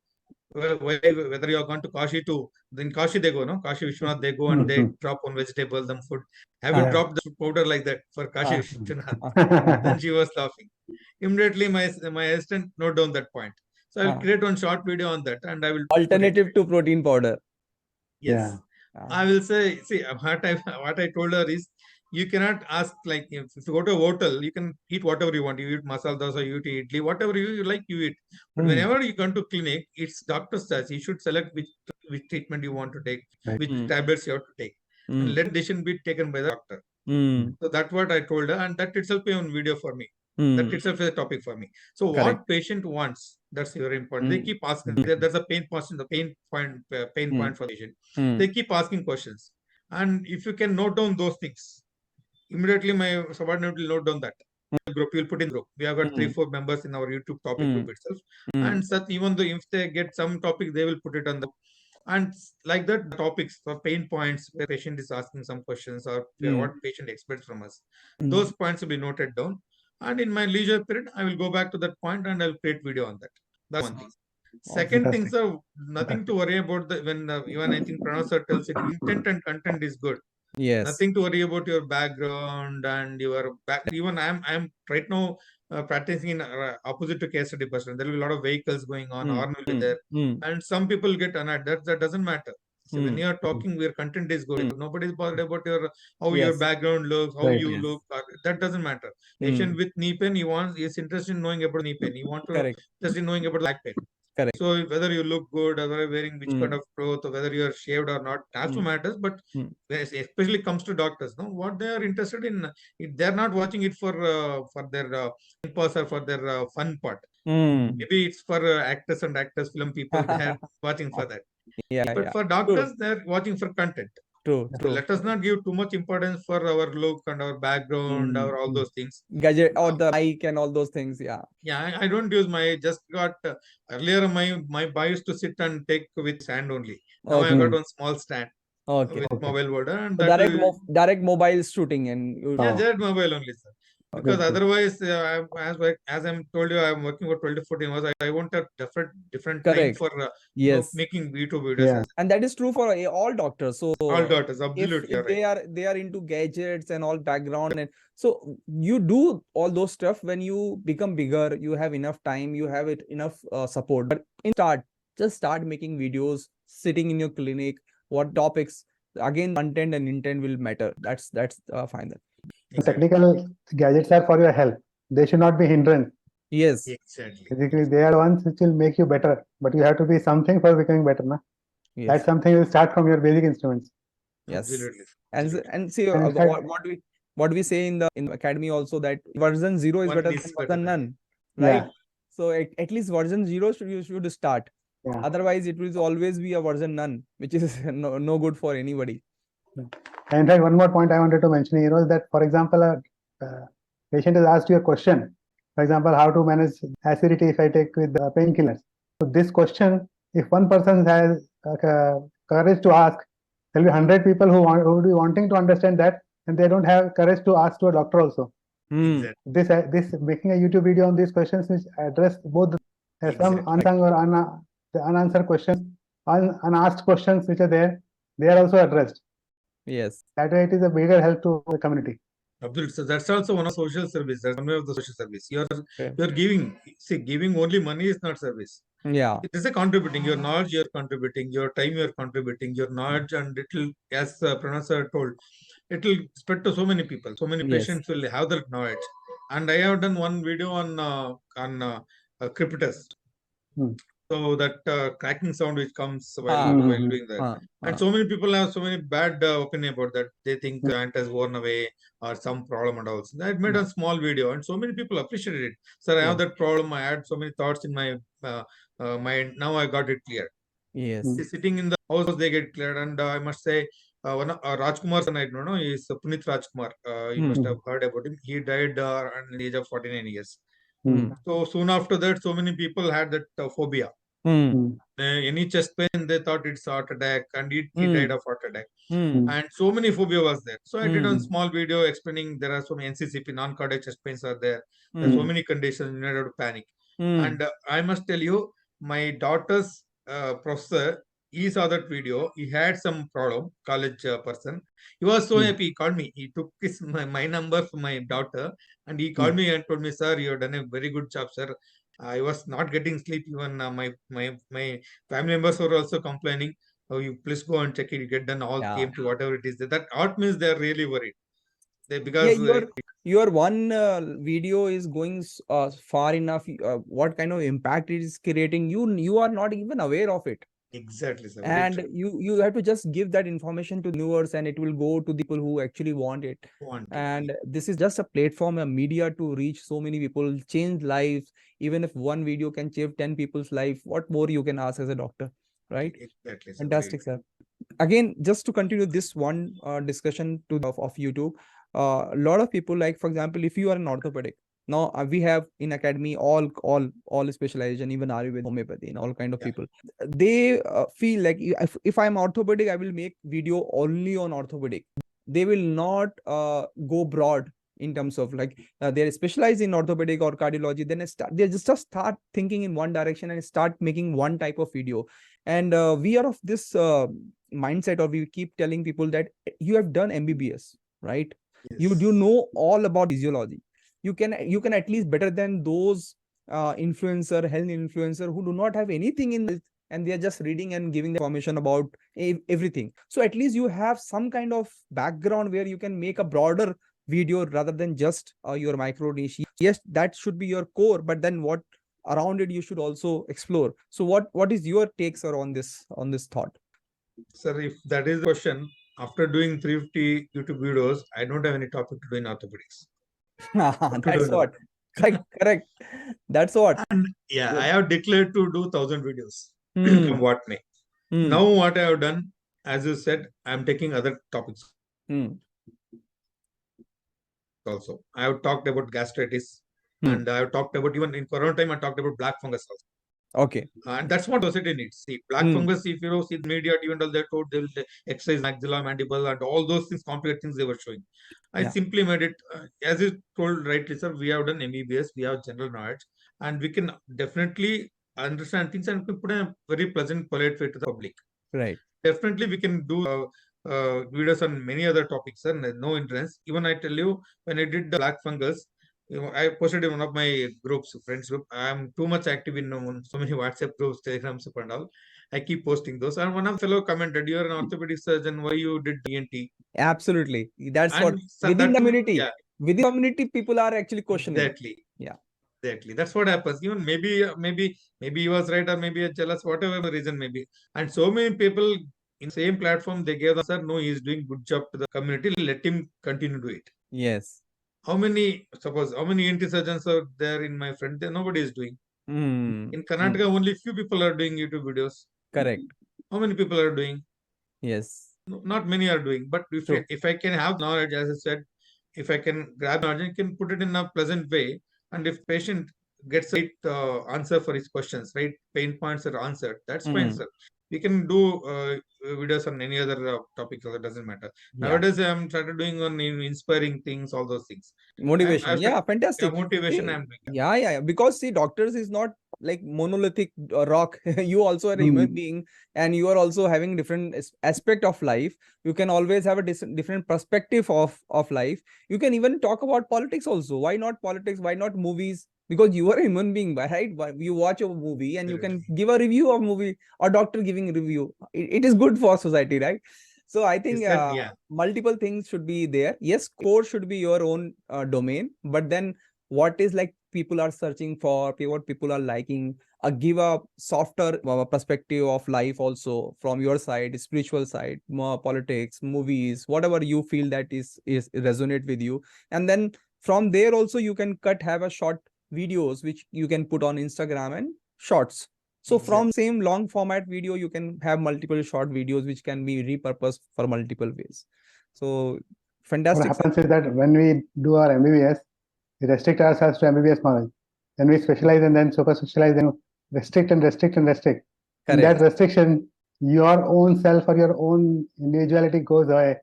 well, whether you are going to Kashi too. Then Kashi they go, no? Kashi Vishwanath, they go and they drop one vegetable, some food. Have you Ah. dropped the powder like that for Kashi Ah. Vishwanath? Then she was laughing. Immediately, my assistant note down that point. So I will Ah. create one short video on that and I will put it. Alternative to protein powder. Yes. Yeah. I will say, see, what I told her is, you cannot ask like if you go to a hotel, you can eat whatever you want. You eat masala dosa, you eat idli, whatever you like, you eat. But whenever you come to clinic, it's doctor's choice. You should select which treatment you want to take, Right. which tablets you have to take, and let decision be taken by the doctor. So that's what I told her, and that itself is on video for me. That itself is a topic for me. So Correct. what patient wants, that's very important. They keep asking. There's a pain point for the patient. They keep asking questions, and if you can note down those things, immediately my subordinate will note down that group. You'll put in group. We have got 3-4 members in our YouTube topic group itself, and such even though if they get some topic, they will put it on the. And like that, the topics for pain points where patient is asking some questions or what patient expects from us, those points will be noted down. And in my leisure period, I will go back to that point and I'll create video on that. That's one thing. Second thing, Fantastic. sir, nothing to worry about when even I think Pranav sir tells it, intent and content is good. Yes. Nothing to worry about your background and your back. Even I'm right now practicing in opposite to case study person. There will be a lot of vehicles going on, horn will be there, and some people get annoyed. That doesn't matter. So when you are talking, your content is good. Nobody is bothered about your how your Yes. background looks, how Right. you Yes. look. That doesn't matter. Patient with knee pain, is interested in knowing about knee pain. You want to Correct. just in knowing about back pain. Correct. So whether you look good, or whether you're wearing which kind of clothes, or whether you're shaved or not, also matters. But especially comes to doctors, no, what they are interested in, they're not watching it for their purpose or for their fun part. Maybe it's for actors and actors, film people. They are watching for that. But for True. doctors, they're watching for content. So True. let us not give too much importance for our look and our background or all those things. Gadget or the mic and all those things. Yeah. Yeah, I don't use my just got earlier my boy used to sit and take with stand only. Now I got one small stand Okay. with mobile holder, and So that direct mobile shooting and yeah, just mobile only, sir. Because Good. otherwise, as I'm told you, I'm working for 12 to 14 hours. I want a different time correct. for Yes. making YouTube videos. Yeah. As And that is true for all doctors. So all daughters, if absolutely, you're right. they are into gadgets and all background, and so you do all those stuff when you become bigger, you have enough time, you have enough support. But just start making videos, sitting in your clinic, what topics, again, content and intent will matter. That's fine. Exactly. Technical gadgets are for your help. They should not be hindrance. Yes. Exactly. Basically, they are the ones which will make you better. But you have to be something for becoming better, na? Yes. That something will start from your basic instruments. Yes. Absolutely. And see And in fact, what we say in the academy also, that version 0 is One better is than better version than none, right? yeah, So at least version 0 you should start. yeah. Otherwise it will always be a version none, which is no good for anybody. And in fact, one more point I wanted to mention here was that, for example, a patient has asked you a question. For example, how to manage acidity if I take with painkillers. So this question, if one person has courage to ask, there will be 100 people who will be wanting to understand that, and they don't have courage to ask to a doctor also. Hmm. Exactly. This making a YouTube video on these questions which address both some Exactly. unsung or the unanswered questions, unasked questions which are there. They are also addressed. Yes. That way, it is a bigger help to the community. Absolutely. So that's also one of social service. That's one way of the social service. Okay. You're giving. See, giving only money is not service. Yeah. It is a contributing. Your knowledge you're contributing. Your time you're contributing. Your knowledge, and it will, as Pranav sir told, it will spread to so many people. So many Yes. patients will have that knowledge. And I have done one video on Hmm. so that cracking sound which comes Ah. while doing that. And Ah. so many people have so many bad opinion about that. They think Hmm. ant has worn away or some problem and all. So I made Hmm. a small video, and so many people appreciated it. Sir, I have Yes. that problem. I had so many thoughts in my mind. Now I got it clear. Yes. Hmm. Sitting in the house, they get cleared. And I must say, one Rajkumar, son, I don't know, he is Punit Rajkumar. You Hmm. must Hmm. have heard about him. He died at the age of 49 years. Hmm. Hmm. So soon after that, so many people had that phobia. Hmm. Hmm. Any chest pain, they thought it's heart attack, and he Hmm. died of heart attack. Hmm. Hmm. And so many phobia was there. So I did a Hmm. small video explaining there are so many NCCP, non-cardiac chest pains are there. There are so Hmm. many conditions you need to panic. Hmm. And I must tell you, my daughter's professor, he saw that video. He had some problem, college person. He was so Hmm. happy. He called me. He took my number from my daughter, and he Hmm. called me and told me, "Sir, you have done a very good job, sir. I was not getting sleep. Even my family members were also complaining. Oh, you please go and check it. You get done all Yeah. came to whatever it is. That art means they are really worried. They Yeah. because Your one video is going far enough. What kind of impact it is creating? You are not even aware of it. exactly, sir. Very And true. you have to just give that information to the viewers, and it will go to the people who actually want it. Want it. And this is just a platform, a media to reach so many people, change lives. Even if one video can change 10 people's life, what more you can ask as a doctor, right? Exactly, sir. Very Fantastic, sir. Again, just to continue this one discussion of YouTube, a lot of people, like for example, if you are an orthopedic, now we have in academy all specialization, even Ayurveda, homeopathy, and all kind of Yeah. people. They feel like if I'm orthopedic, I will make video only on orthopedic. They will not go broad in terms of like they're specialized in orthopedic or cardiology. Then they just start thinking in one direction and start making one type of video. And we are of this mindset, or we keep telling people that you have done MBBS, right? You Yes. know all about physiology. You can at least better than those health influencer who do not have anything in this, and they are just reading and giving the information about everything. So at least you have some kind of background where you can make a broader video rather than just your micro niche. Yes, that should be your core, but then what around it you should also explore. So what is your take, sir, on this thought? Sir, if that is the question, after doing 350 YouTube videos, I don't have any topic to do in orthopedics. What to do That's now? what. Correct. That's what. And yeah, I Good. have declared to do 1,000 videos. Hmm. Come what may. Hmm. Now what I have done, as you said, I am taking other topics Hmm. also. I have talked about gastritis, Hmm. and I have talked about, even in corona time, I talked about black fungus also. Okay. And that's what society needs. See, black Hmm. fungus, if you see the media, even though they told they will exercise maxilla, mandible, and all those things, complicated things they were showing. I Yeah. simply made it, as you told rightly, sir, we have done MBBS, we have general knowledge, and we can definitely understand things and we can put a very pleasant, polite way to the public. Right. Definitely, we can do videos on many other topics, sir. No interest. Even I tell you, when I did the black fungus, I posted in one of my groups, friends group. I am too much active in so many WhatsApp groups, Telegrams, and all. I keep posting those. And one of fellow commented, "You are an orthopedic surgeon. Why you did ENT?" Absolutely. That's what And so within that the too, community. yeah, Within the community, people are actually questioning. exactly, Yeah. exactly. That's what happens. Even maybe he was right or maybe jealous, whatever the reason may be. And so many people in the same platform they gave the answer, no, he is doing good job to the community. Let him continue to do it. Yes. How many ENT surgeons are there in my friend? There nobody is doing. Hmm. In Hmm. Karnataka, only few people are doing YouTube videos. Correct. How many people are doing? Yes. No, not many are doing. But True. if I can have knowledge, as I said, if I can grab knowledge, I can put it in a pleasant way. And if patient gets a right answer for his questions, right pain points are answered, that's fine, Hmm. sir. we can do videos on any other topic, so it doesn't matter. Yeah. Nowadays, I'm started doing on inspiring things, all those things. Motivation. Yeah, fantastic. Motivation. See, I'm doing. yeah. Because see, doctors is not like monolithic rock. You also are a human being, and you are also having different aspect of life. You can always have a different perspective of life. You can even talk about politics also. Why not politics? Why not movies? Because you are a human being, right? You watch a movie and you can give a review of movie, or doctor giving review. It is good for society, right? So I think multiple things should be there. Yes, core should be your own domain, but then what is like people are searching for, what people are liking, give a softer perspective of life also from your side, spiritual side, more politics, movies, whatever you feel that is resonate with you. And then from there also you can have a short videos which you can put on Instagram and shorts. So from same long format video, you can have multiple short videos which can be repurposed for multiple ways. So fantastic. What happens is that when we do our MBBS, we restrict ourselves to MBBS knowledge. Then we specialize and then super specialize, then restrict and restrict and restrict. In that restriction, your own self or your own individuality goes away.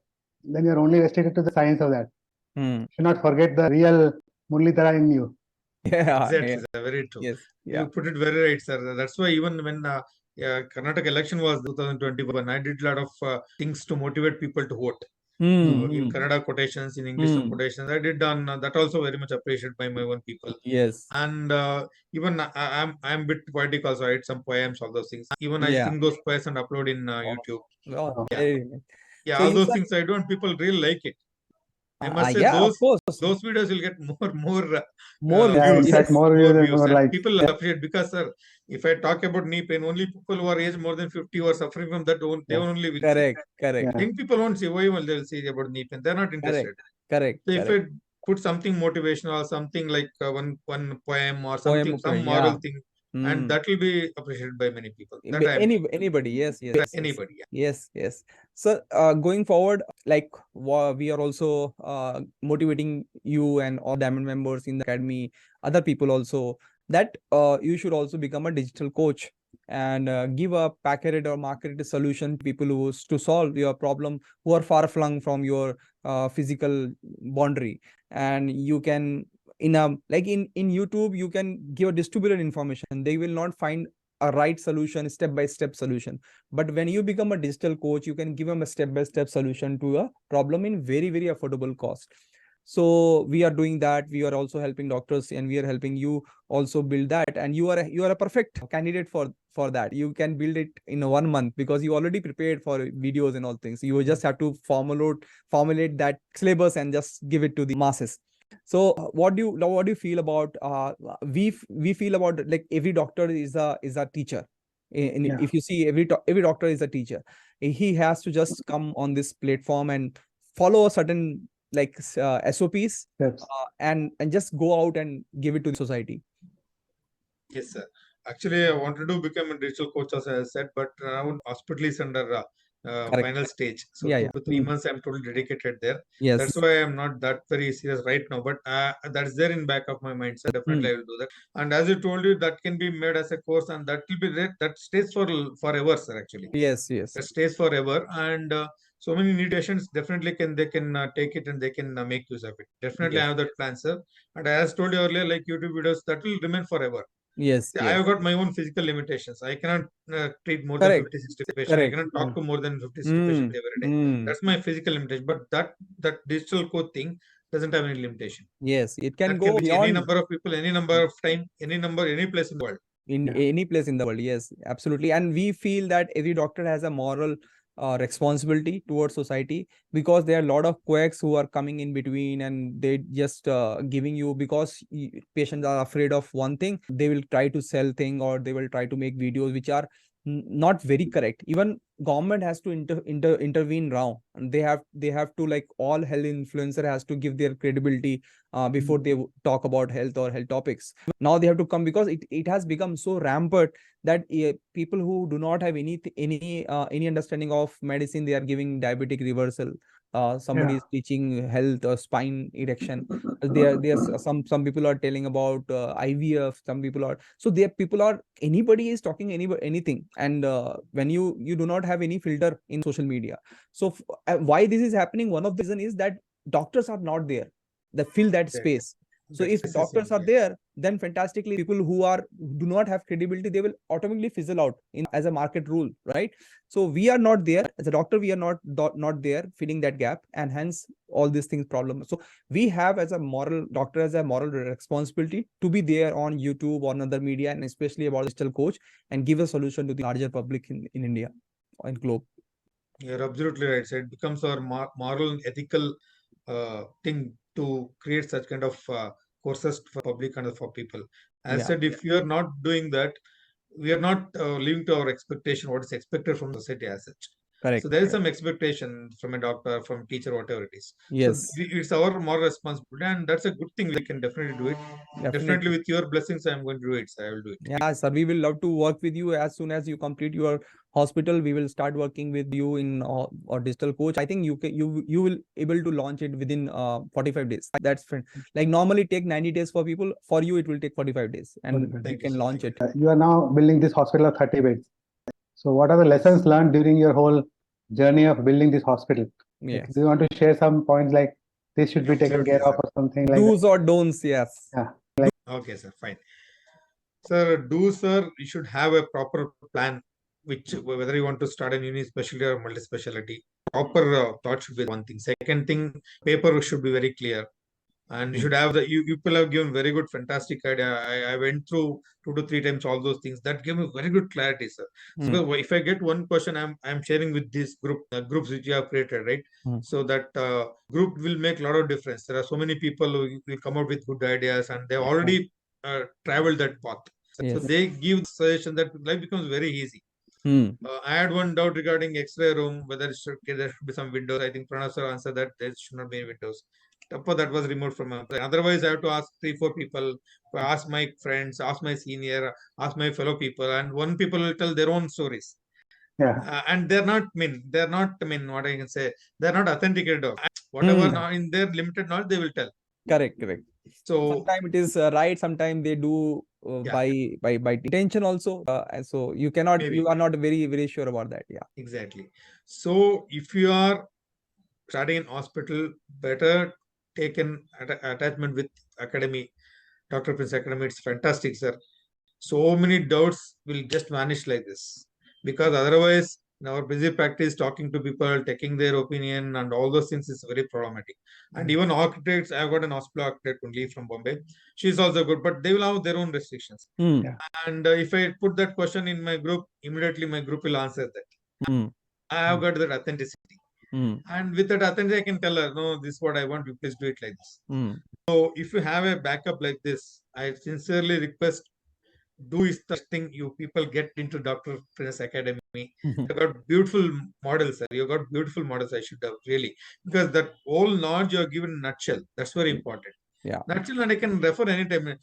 Then you're only restricted to the science of that. You should not forget the real Muralidhara in you. Yeah, exactly, sir, very true. Yes, you put it very right, sir. That's why even when Karnataka election was 2021, I did a lot of things to motivate people to vote. In Kannada quotations, in English quotations, I did on that also very much appreciated by my own people. Yes. And even I'm a bit poetic also. I write some poems, all those things. Even I sing those poems and upload in YouTube. Oh, yeah, so all those things I do, and people really like it. I must say of course. those videos will get more views. In fact, more views and likes. people appreciate, because sir, if I talk about knee pain, only people who are aged more than 50 who are suffering from that, they only will see. Correct. Young people won't see. Why will they will see about knee pain? They're not interested. Correct. So if I put something motivational or something like one poem or something, some moral thing, and that will be appreciated by many people. That Anybody, yes. Anybody. Yes. So going forward, like we are also motivating you and all Diamond members in the academy, other people also, that you should also become a digital coach and give a packaged or marketed solution to people who to solve your problem, who are far flung from your physical boundary. And you can in YouTube, you can give a distributed information. They will not find a right solution, step-by-step solution. But when you become a digital coach, you can give them a step-by-step solution to a problem in very, very affordable cost. So we are doing that. We are also helping doctors, and we are helping you also build that. And you are a perfect candidate for that. You can build it in 1 month because you already prepared for videos and all things. You just have to formulate that syllabus and just give it to the masses. So what do you feel about we feel about, like, every doctor is a teacher. If you see, every doctor is a teacher. He has to just come on this platform and follow a certain SOPs and just go out and give it to the society. Yes, sir. Actually, I wanted to become a digital coach, as I said, but now hospital is under final stage. So 2 to 3 months, I'm totally dedicated there. Yes. That's why I'm not that very serious right now. But that's there in back of my mind. So definitely I will do that. And as you told you, that can be made as a course, and that will be that stays for forever, sir. Actually. Yes. That stays forever, and so many new patients definitely can take it and they can make use of it. Definitely, I have that plan, sir. And as told you earlier, like YouTube videos, that will remain forever. Yes. I have got my own physical limitations. I cannot treat more than 50, 60 patients. I cannot talk to more than 50, 60 patients every day. That's my physical limitation. But that digital code thing doesn't have any limitation. Yes, it can go beyond any number of people, any number of time, any place in the world. Any place in the world. Yes, absolutely. And we feel that every doctor has a moral responsibility towards society, because there are a lot of quacks who are coming in between, and they just giving you, because patients are afraid of one thing, they will try to sell thing, or they will try to make videos which are not very correct. Even government has to intervene now, and they have to, like, all health influencer has to give their credibility before they talk about health or health topics. Now they have to come, because it has become so rampant that people who do not have any understanding of medicine, they are giving diabetic reversal, somebody is teaching health or spine erection. There's some people are telling about IVF. Some people are, so there people are, anybody is talking anything. And when you do not have any filter in social media. So why this is happening, one of the reason is that doctors are not there that fill that space. So if doctors are there, then fantastically, people who do not have credibility, they will automatically fizzle out in as a market rule, right? So we are not there as a doctor. We are not there filling that gap, and hence all these things problem. So we have, as a moral doctor, as a moral responsibility to be there on YouTube or another media, and especially about digital coach, and give a solution to the larger public in India and globe. You're absolutely right. So it becomes our moral and ethical thing to create such kind of courses for public and for people. As said, if you are not doing that, we are not living to our expectation, what is expected from society as such. Correct. So there is some expectation from a doctor, from teacher, whatever it is. Yes. So it's our moral responsibility, and that's a good thing. We can definitely do it. Definitely with your blessings, I'm going to do it. So I will do it. Yeah, sir. We will love to work with you as soon as you complete your hospital. We will start working with you in or digital coach. I think you will able to launch it within 45 days. That's like normally take 90 days for people. For you, it will take 45 days, and you can launch it. You are now building this hospital of 30 beds. So what are the lessons learned during your whole journey of building this hospital? Yes. Like, do you want to share some points like this should be taken care of or something like do's or don'ts? Yes. Yeah. Okay, sir. Fine. Sir, sir, you should have a proper plan, which whether you want to start a uni specialty or multi specialty, proper thought should be one thing. Second thing, paper should be very clear. And you should have you people have given very good, fantastic idea. I went through 2 to 3 times all those things. That gave me very good clarity, sir. So if I get one question, I'm sharing with this groups which you have created, right? So that group will make a lot of difference. There are so many people who will come up with good ideas, and they already traveled that path. So they give suggestion that life becomes very easy. I had one doubt regarding X-ray room, whether there should be some windows. I think Pranav sir answered that there should not be any windows. That was removed from my plan. Otherwise, I have to ask 3, 4 people, ask my friends, ask my senior, ask my fellow people, and one people will tell their own stories. Yeah. And they're not what I can say, they're not authenticated. Whatever in their limited knowledge, they will tell. Correct. So sometimes it is right. Sometimes they do by intention also. So you are not very sure about that. Yeah. Exactly. So if you are starting in hospital, better take an attachment with academy, Dr. Prince Academy. It's fantastic, sir. So many doubts will just vanish like this, because otherwise in our busy practice, talking to people, taking their opinion and all those things is very problematic. And even architects, I've got an hospital architect only from Bombay. She's also good, but they will have their own restrictions. And if I put that question in my group, immediately my group will answer that. I have got that authenticity. And with that authenticity, I can tell her, no, this is what I want, you please do it like this. So if you have a backup like this, I sincerely request, do is the thing you people get into Dr. Prince Academy. You got beautiful models, sir. You got beautiful models, I should have really, because that whole knowledge you are given in a nutshell. That's very important. Nutshell, and I can refer anytime.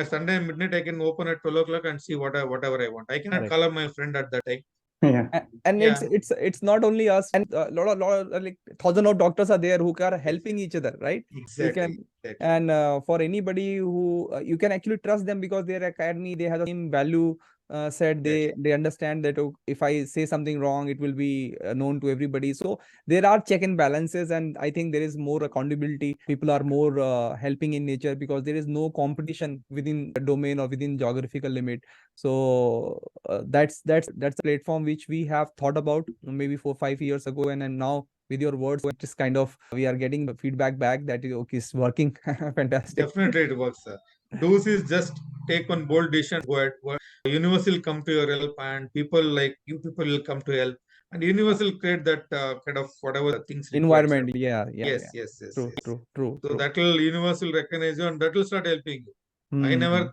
Sunday midnight, I can open at 12 o'clock and see whatever I want. I cannot call up my friend at that time. And it's not only us, and lot of like thousands of doctors are there who are helping each other, right? Exactly. And for anybody who you can actually trust them, because their academy, they have the same value set. They understand that if I say something wrong, it will be known to everybody. So there are check and balances, and I think there is more accountability. People are more helping in nature, because there is no competition within the domain or within geographical limit. So that's a platform which we have thought about maybe 4-5 years ago, and now with your words, it is kind of, we are getting the feedback back that okay, it's working. Fantastic. Definitely it works, sir. Dose is just take one bold decision, go ahead. Universe will come to your help, and people like you people will come to help, and universe will create that kind of whatever things environment. Yes. True. So that will universe will recognize you, and that will start helping you. I never,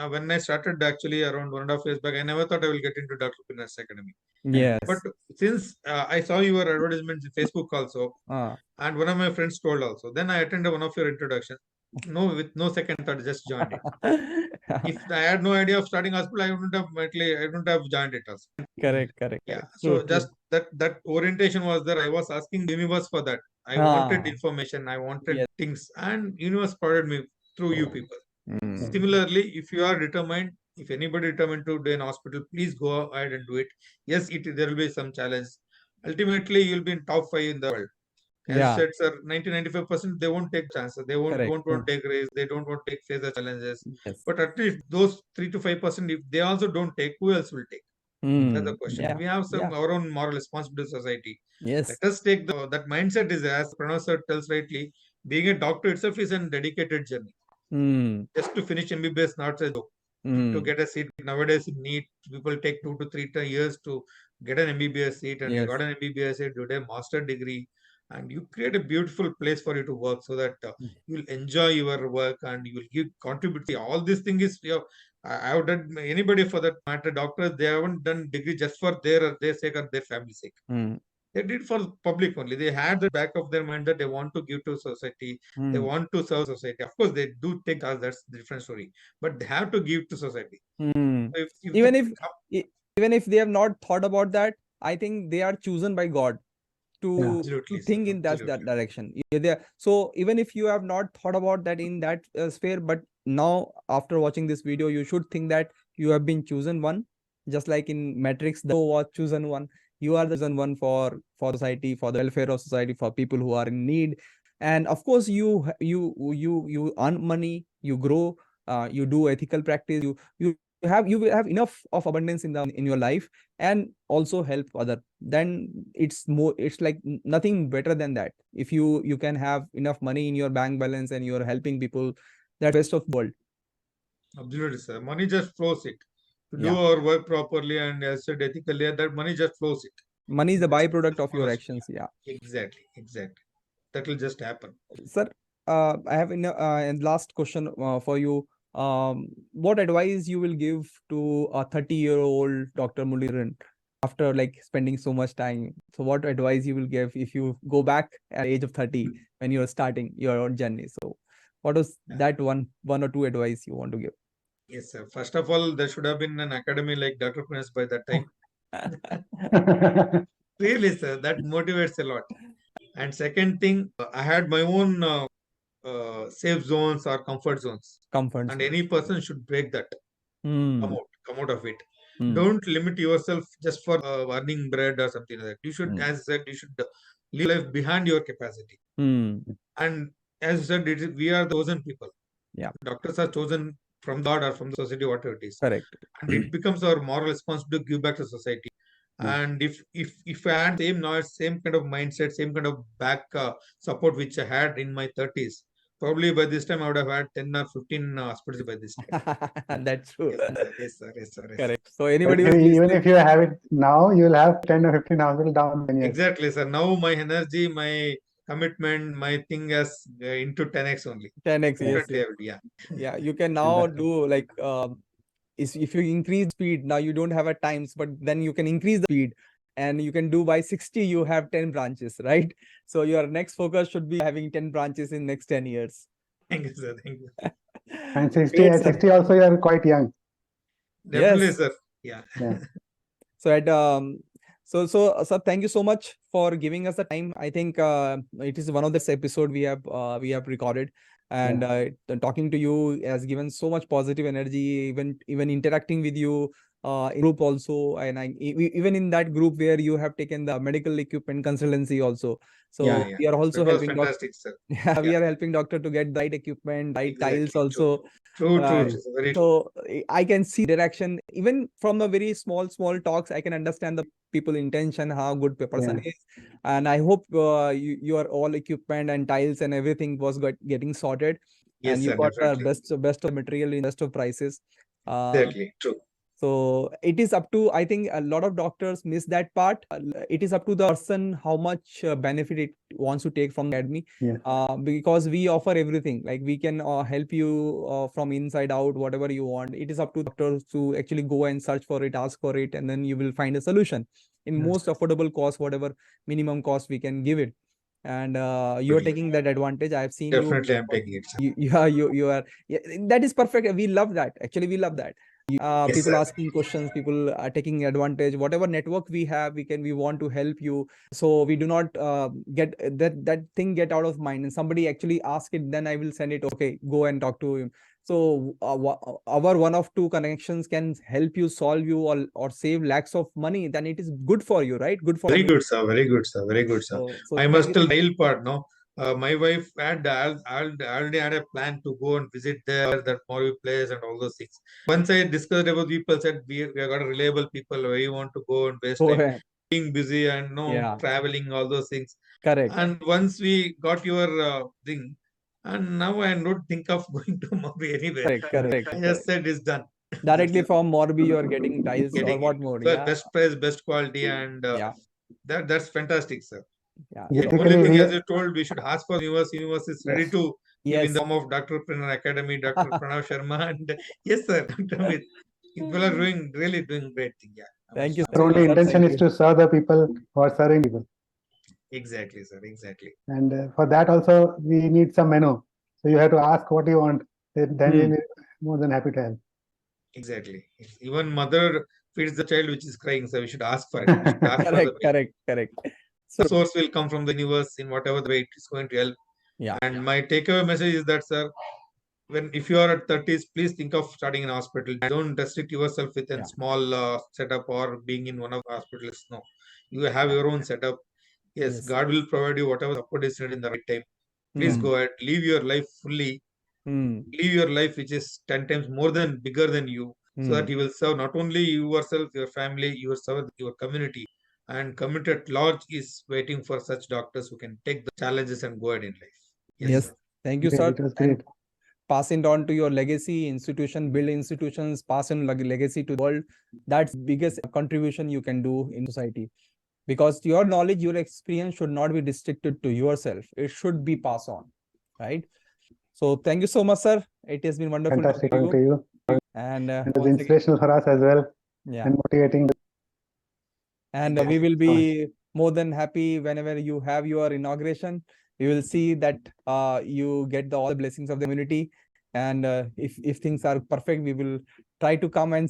when I started actually around 1.5 years back, I never thought I will get into Dr. Prince Academy. Yes. But since I saw your advertisements in Facebook also, and one of my friends told also, then I attended one of your introductions. No, with no second thought, just joined it. If I had no idea of starting hospital, I wouldn't have joined it also. Correct. Yeah. So just that orientation was there. I was asking the universe for that. I wanted Ah, information, I wanted yes. things, and universe provided me through you people. Mm. Similarly, if you are determined, if anybody determined to do an hospital, please go ahead and do it. Yes, there will be some challenge. Ultimately, you'll be in top 5 in the world. As you Yeah, said, sir, 90-95% they won't take chances. They won't correct. don't want to take risks. They don't want to take face the challenges. Yes. But at least those 3 to 5%, if they also don't take, who else will take? That's the Mm. question. Yeah, We have some yeah. our own moral responsibility to society. Yes. Let us take that mindset is, as Pranav sir tells rightly, being a doctor itself is a dedicated journey. Mm. Just to finish MBBS, not a joke. To Mm. get a seat nowadays in NEET, people take 2 to 3 years to get an MBBS seat, and you Yes. got an MBBS seat, you get a master degree, and you create a beautiful place for you to work so that you'll enjoy your work and you will give contribute. See, all this thing is, I have done anybody for that matter. Doctors, they haven't done degree just for their sake or their family sake. Mm. They did for public only. They had the back of their mind that they want to give to society. They Mm. want to serve society. Of course, they do take us. That's the different story. But they have to give to society. Mm. If the Even if even if they have not thought about that, I think they are chosen by God Yeah. absolutely, to sir, think in that absolutely. direction. Yeah, so even if you have not thought about that in that sphere, but now after watching this video, you should think that you have been chosen one, just like in Matrix, the hero was chosen one. You are the chosen one for society, for the welfare of society, for people who are in need. And of course, you earn money, you grow, you do ethical practice, you will have enough of abundance in your life, and also help other. Then it's like nothing better than that. If you can have enough money in your bank balance and you're helping people, that's best of the world. Absolutely, sir. Money just flows it. To do Yeah, our work properly and as said ethically, that money just flows it. money is It the just byproduct of your follows. actions. Yeah. Exactly, exactly. That will just happen. Sir, I have and last question for you. What advice you will give to a 30-year-old Dr. Muliran after like spending so much time? So what advice you will give if you go back at the age of 30 when you're starting your own journey? So what was Yeah. that one or two advice you want to give? Yes, sir. First of all, there should have been an academy like Dr. Prince by that time. Really, sir, that motivates a lot. And second thing, I had my own safe zones or comfort zones, Comfort and zone. any person should break that. Hmm. Come out of it. Hmm. Don't limit yourself just for earning bread or something like that. You should, Hmm. as I said, you should live life behind your capacity. Hmm. And as you said, we are the chosen people. Yeah. Doctors are chosen from God or from the society, whatever it is, Correct. and it becomes our moral responsibility to give back to society. Yeah. And if I had same knowledge, same kind of mindset, same kind of back support which I had in my 30s, probably by this time I would have had 10 or 15 hospitals by this time. That's true. Yes, sir. Yes, sir. Yes, sir. Yes, sir. Correct. So anybody who's Even listening, if you have it now, you'll have 10 or 15 hospitals down in 10 years. Exactly, sir. Now my energy, my commitment, my thing has into 10x only. 10x, yes, Definitely, yes. I will. Yeah. Yeah, you can now Fantastic. do like if you increase speed, now you don't have a times, but then you can increase the speed and you can do by 60, you have 10 branches, right? So your next focus should be having 10 branches in next 10 years. Thank you, sir. Thank you. And 60, Great, at sir. 60 also, you are quite young. Definitely, Yes. sir. Yeah. Yeah. So at sir, thank you so much for giving us the time. I think it is one of this episode we have recorded, and talking to you has given so much positive energy. Even interacting with you in group also, and even in that group where you have taken the medical equipment consultancy also. So Yeah, yeah. we are That also was helping fantastic, sir. yeah, we Yeah, are helping doctor to get the right equipment, right tiles exactly. True. also. True, true. Uh, True. Very true. so I can see direction even from a very small talks. I can understand the people intention, how good a person Yeah. is, and I hope your all equipment and tiles and everything was getting sorted, and Yes, you sir. got the Definitely. best of material in best of prices. Uh, Exactly. True. so it is up to, I think a lot of doctors miss that part. It is up to the person how much benefit it wants to take from the academy. Yeah. Because we offer everything. Like we can help you from inside out, whatever you want. It is up to doctors to actually go and search for it, ask for it, and then you will find a solution in Yeah. most affordable cost, whatever minimum cost we can give it. And you are Absolutely. taking that advantage. I have seen you. Definitely, I'm taking it, sir. You are, yeah, that is perfect. We love that. Actually, we love that. Yes, people sir. asking questions, people are taking advantage. Whatever network we have, we want to help you. So we do not get that thing get out of mind. And somebody actually ask it, then I will send it. Okay, go and talk to him. So our one of two connections can help you solve you or save lakhs of money. Then it is good for you, right? Good for Very me. good, sir. Very good, sir. Very good, sir. So I thank must you. tell the part, no. My wife had already had a plan to go and visit there, that Morvi place and all those things. Once I discussed about people, said we have got reliable people where you want to go and waste Go time ahead. being busy and Yeah, traveling, all those things. correct. And once we got your thing, and now I don't think of going to Morvi anywhere. Correct. I just said it's done. Directly from Morbi, you are getting tiles or Getting what more? so Yeah, best price, best quality, and yeah, that's fantastic, sir. yeah. The So only Basically, thing, we as you told, we should ask for universe. Universe is ready yes. to give in yes, the form of Dr. Pranay Academy, Dr. Pranav Sharma, and yes, sir, Dr. Amit. People are really doing great thing. Yeah, thank you Our so much, only sir. intention Thank is you. to serve the people who are serving people. exactly, sir, exactly, And for that also, we need some menu. So you have to ask what you want. Then we'll be more than happy to help. exactly. Even mother feeds the child which is crying, so we should ask for it. We should ask for the milk. Correct. The So source will come from the universe in whatever the way it is going to help. yeah, And my takeaway message is that, sir, when if you are at 30s, please think of starting an hospital. Don't restrict yourself with a yeah, small setup or being in one of the hospitals. No, you have your own setup. Yes, yes. God will provide you whatever support is needed in the right time. Please Hmm. go ahead, live your life fully. Hmm. Live your life which is 10 times more than bigger than you, so that Hmm. you will serve not only yourself, your family, you will serve your community. And community at large is waiting for such doctors who can take the challenges and go ahead in life. Yes, Yes. sir. Thank you, Great, sir. it was And great. pass it on to your legacy, institution, build institutions, pass on legacy to the world. That's biggest contribution you can do in society. Because your knowledge, your experience should not be restricted to yourself. It should be passed on, right? So thank you so much, sir. It has been wonderful Fantastic talking talking to you. to you. And It was once again, inspirational for us as well yeah. and motivating. And we Exactly. will be more than happy whenever you have your inauguration. We will see that you get all the blessings of the community. And if things are perfect, we will try to come and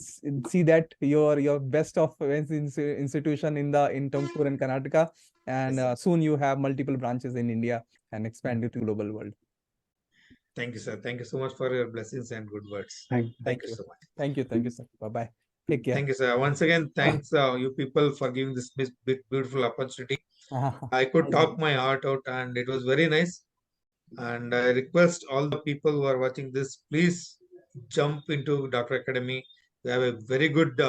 see that your best of institution in Tumkur and Karnataka. And Yes, sir. soon you have multiple branches in India and expand it to global world. Thank you, sir. Thank you so much for your blessings and good words. Thank Thank you so much. Thank you, sir. Bye-bye. Take care. Thank you, sir. Once again, thanks you people for giving this beautiful opportunity. I could talk my heart out, and it was very nice. And I request all the people who are watching this, please jump into Dr. Academy. We have a very good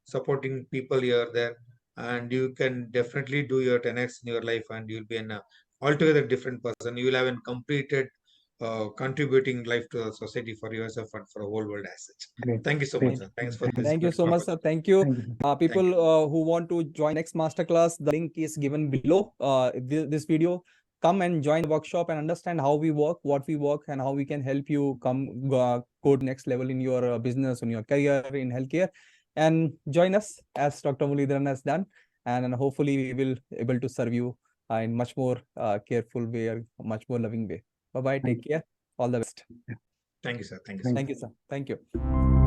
supporting people here there, and you can definitely do your 10x in your life, and you'll be an altogether different person. You will have a completed contributing life to the society for yourself and for the whole world as such. Great. Thank you so Great. much, sir. Thanks for this Thank you so beautiful much, sir. opportunity. Thank you. Thank you. People Thank you. who want to join next masterclass, the link is given below this video. Come and join the workshop and understand how we work, what we work, and how we can help you go to next level in your business, in your career, in healthcare. And join us as Dr. Muralidharan has done. And hopefully we will able to serve you in much more careful way or much more loving way. Bye-bye. Take care. All the best. Thank you, sir. Thank you. Thank Thank you, sir. Thank you.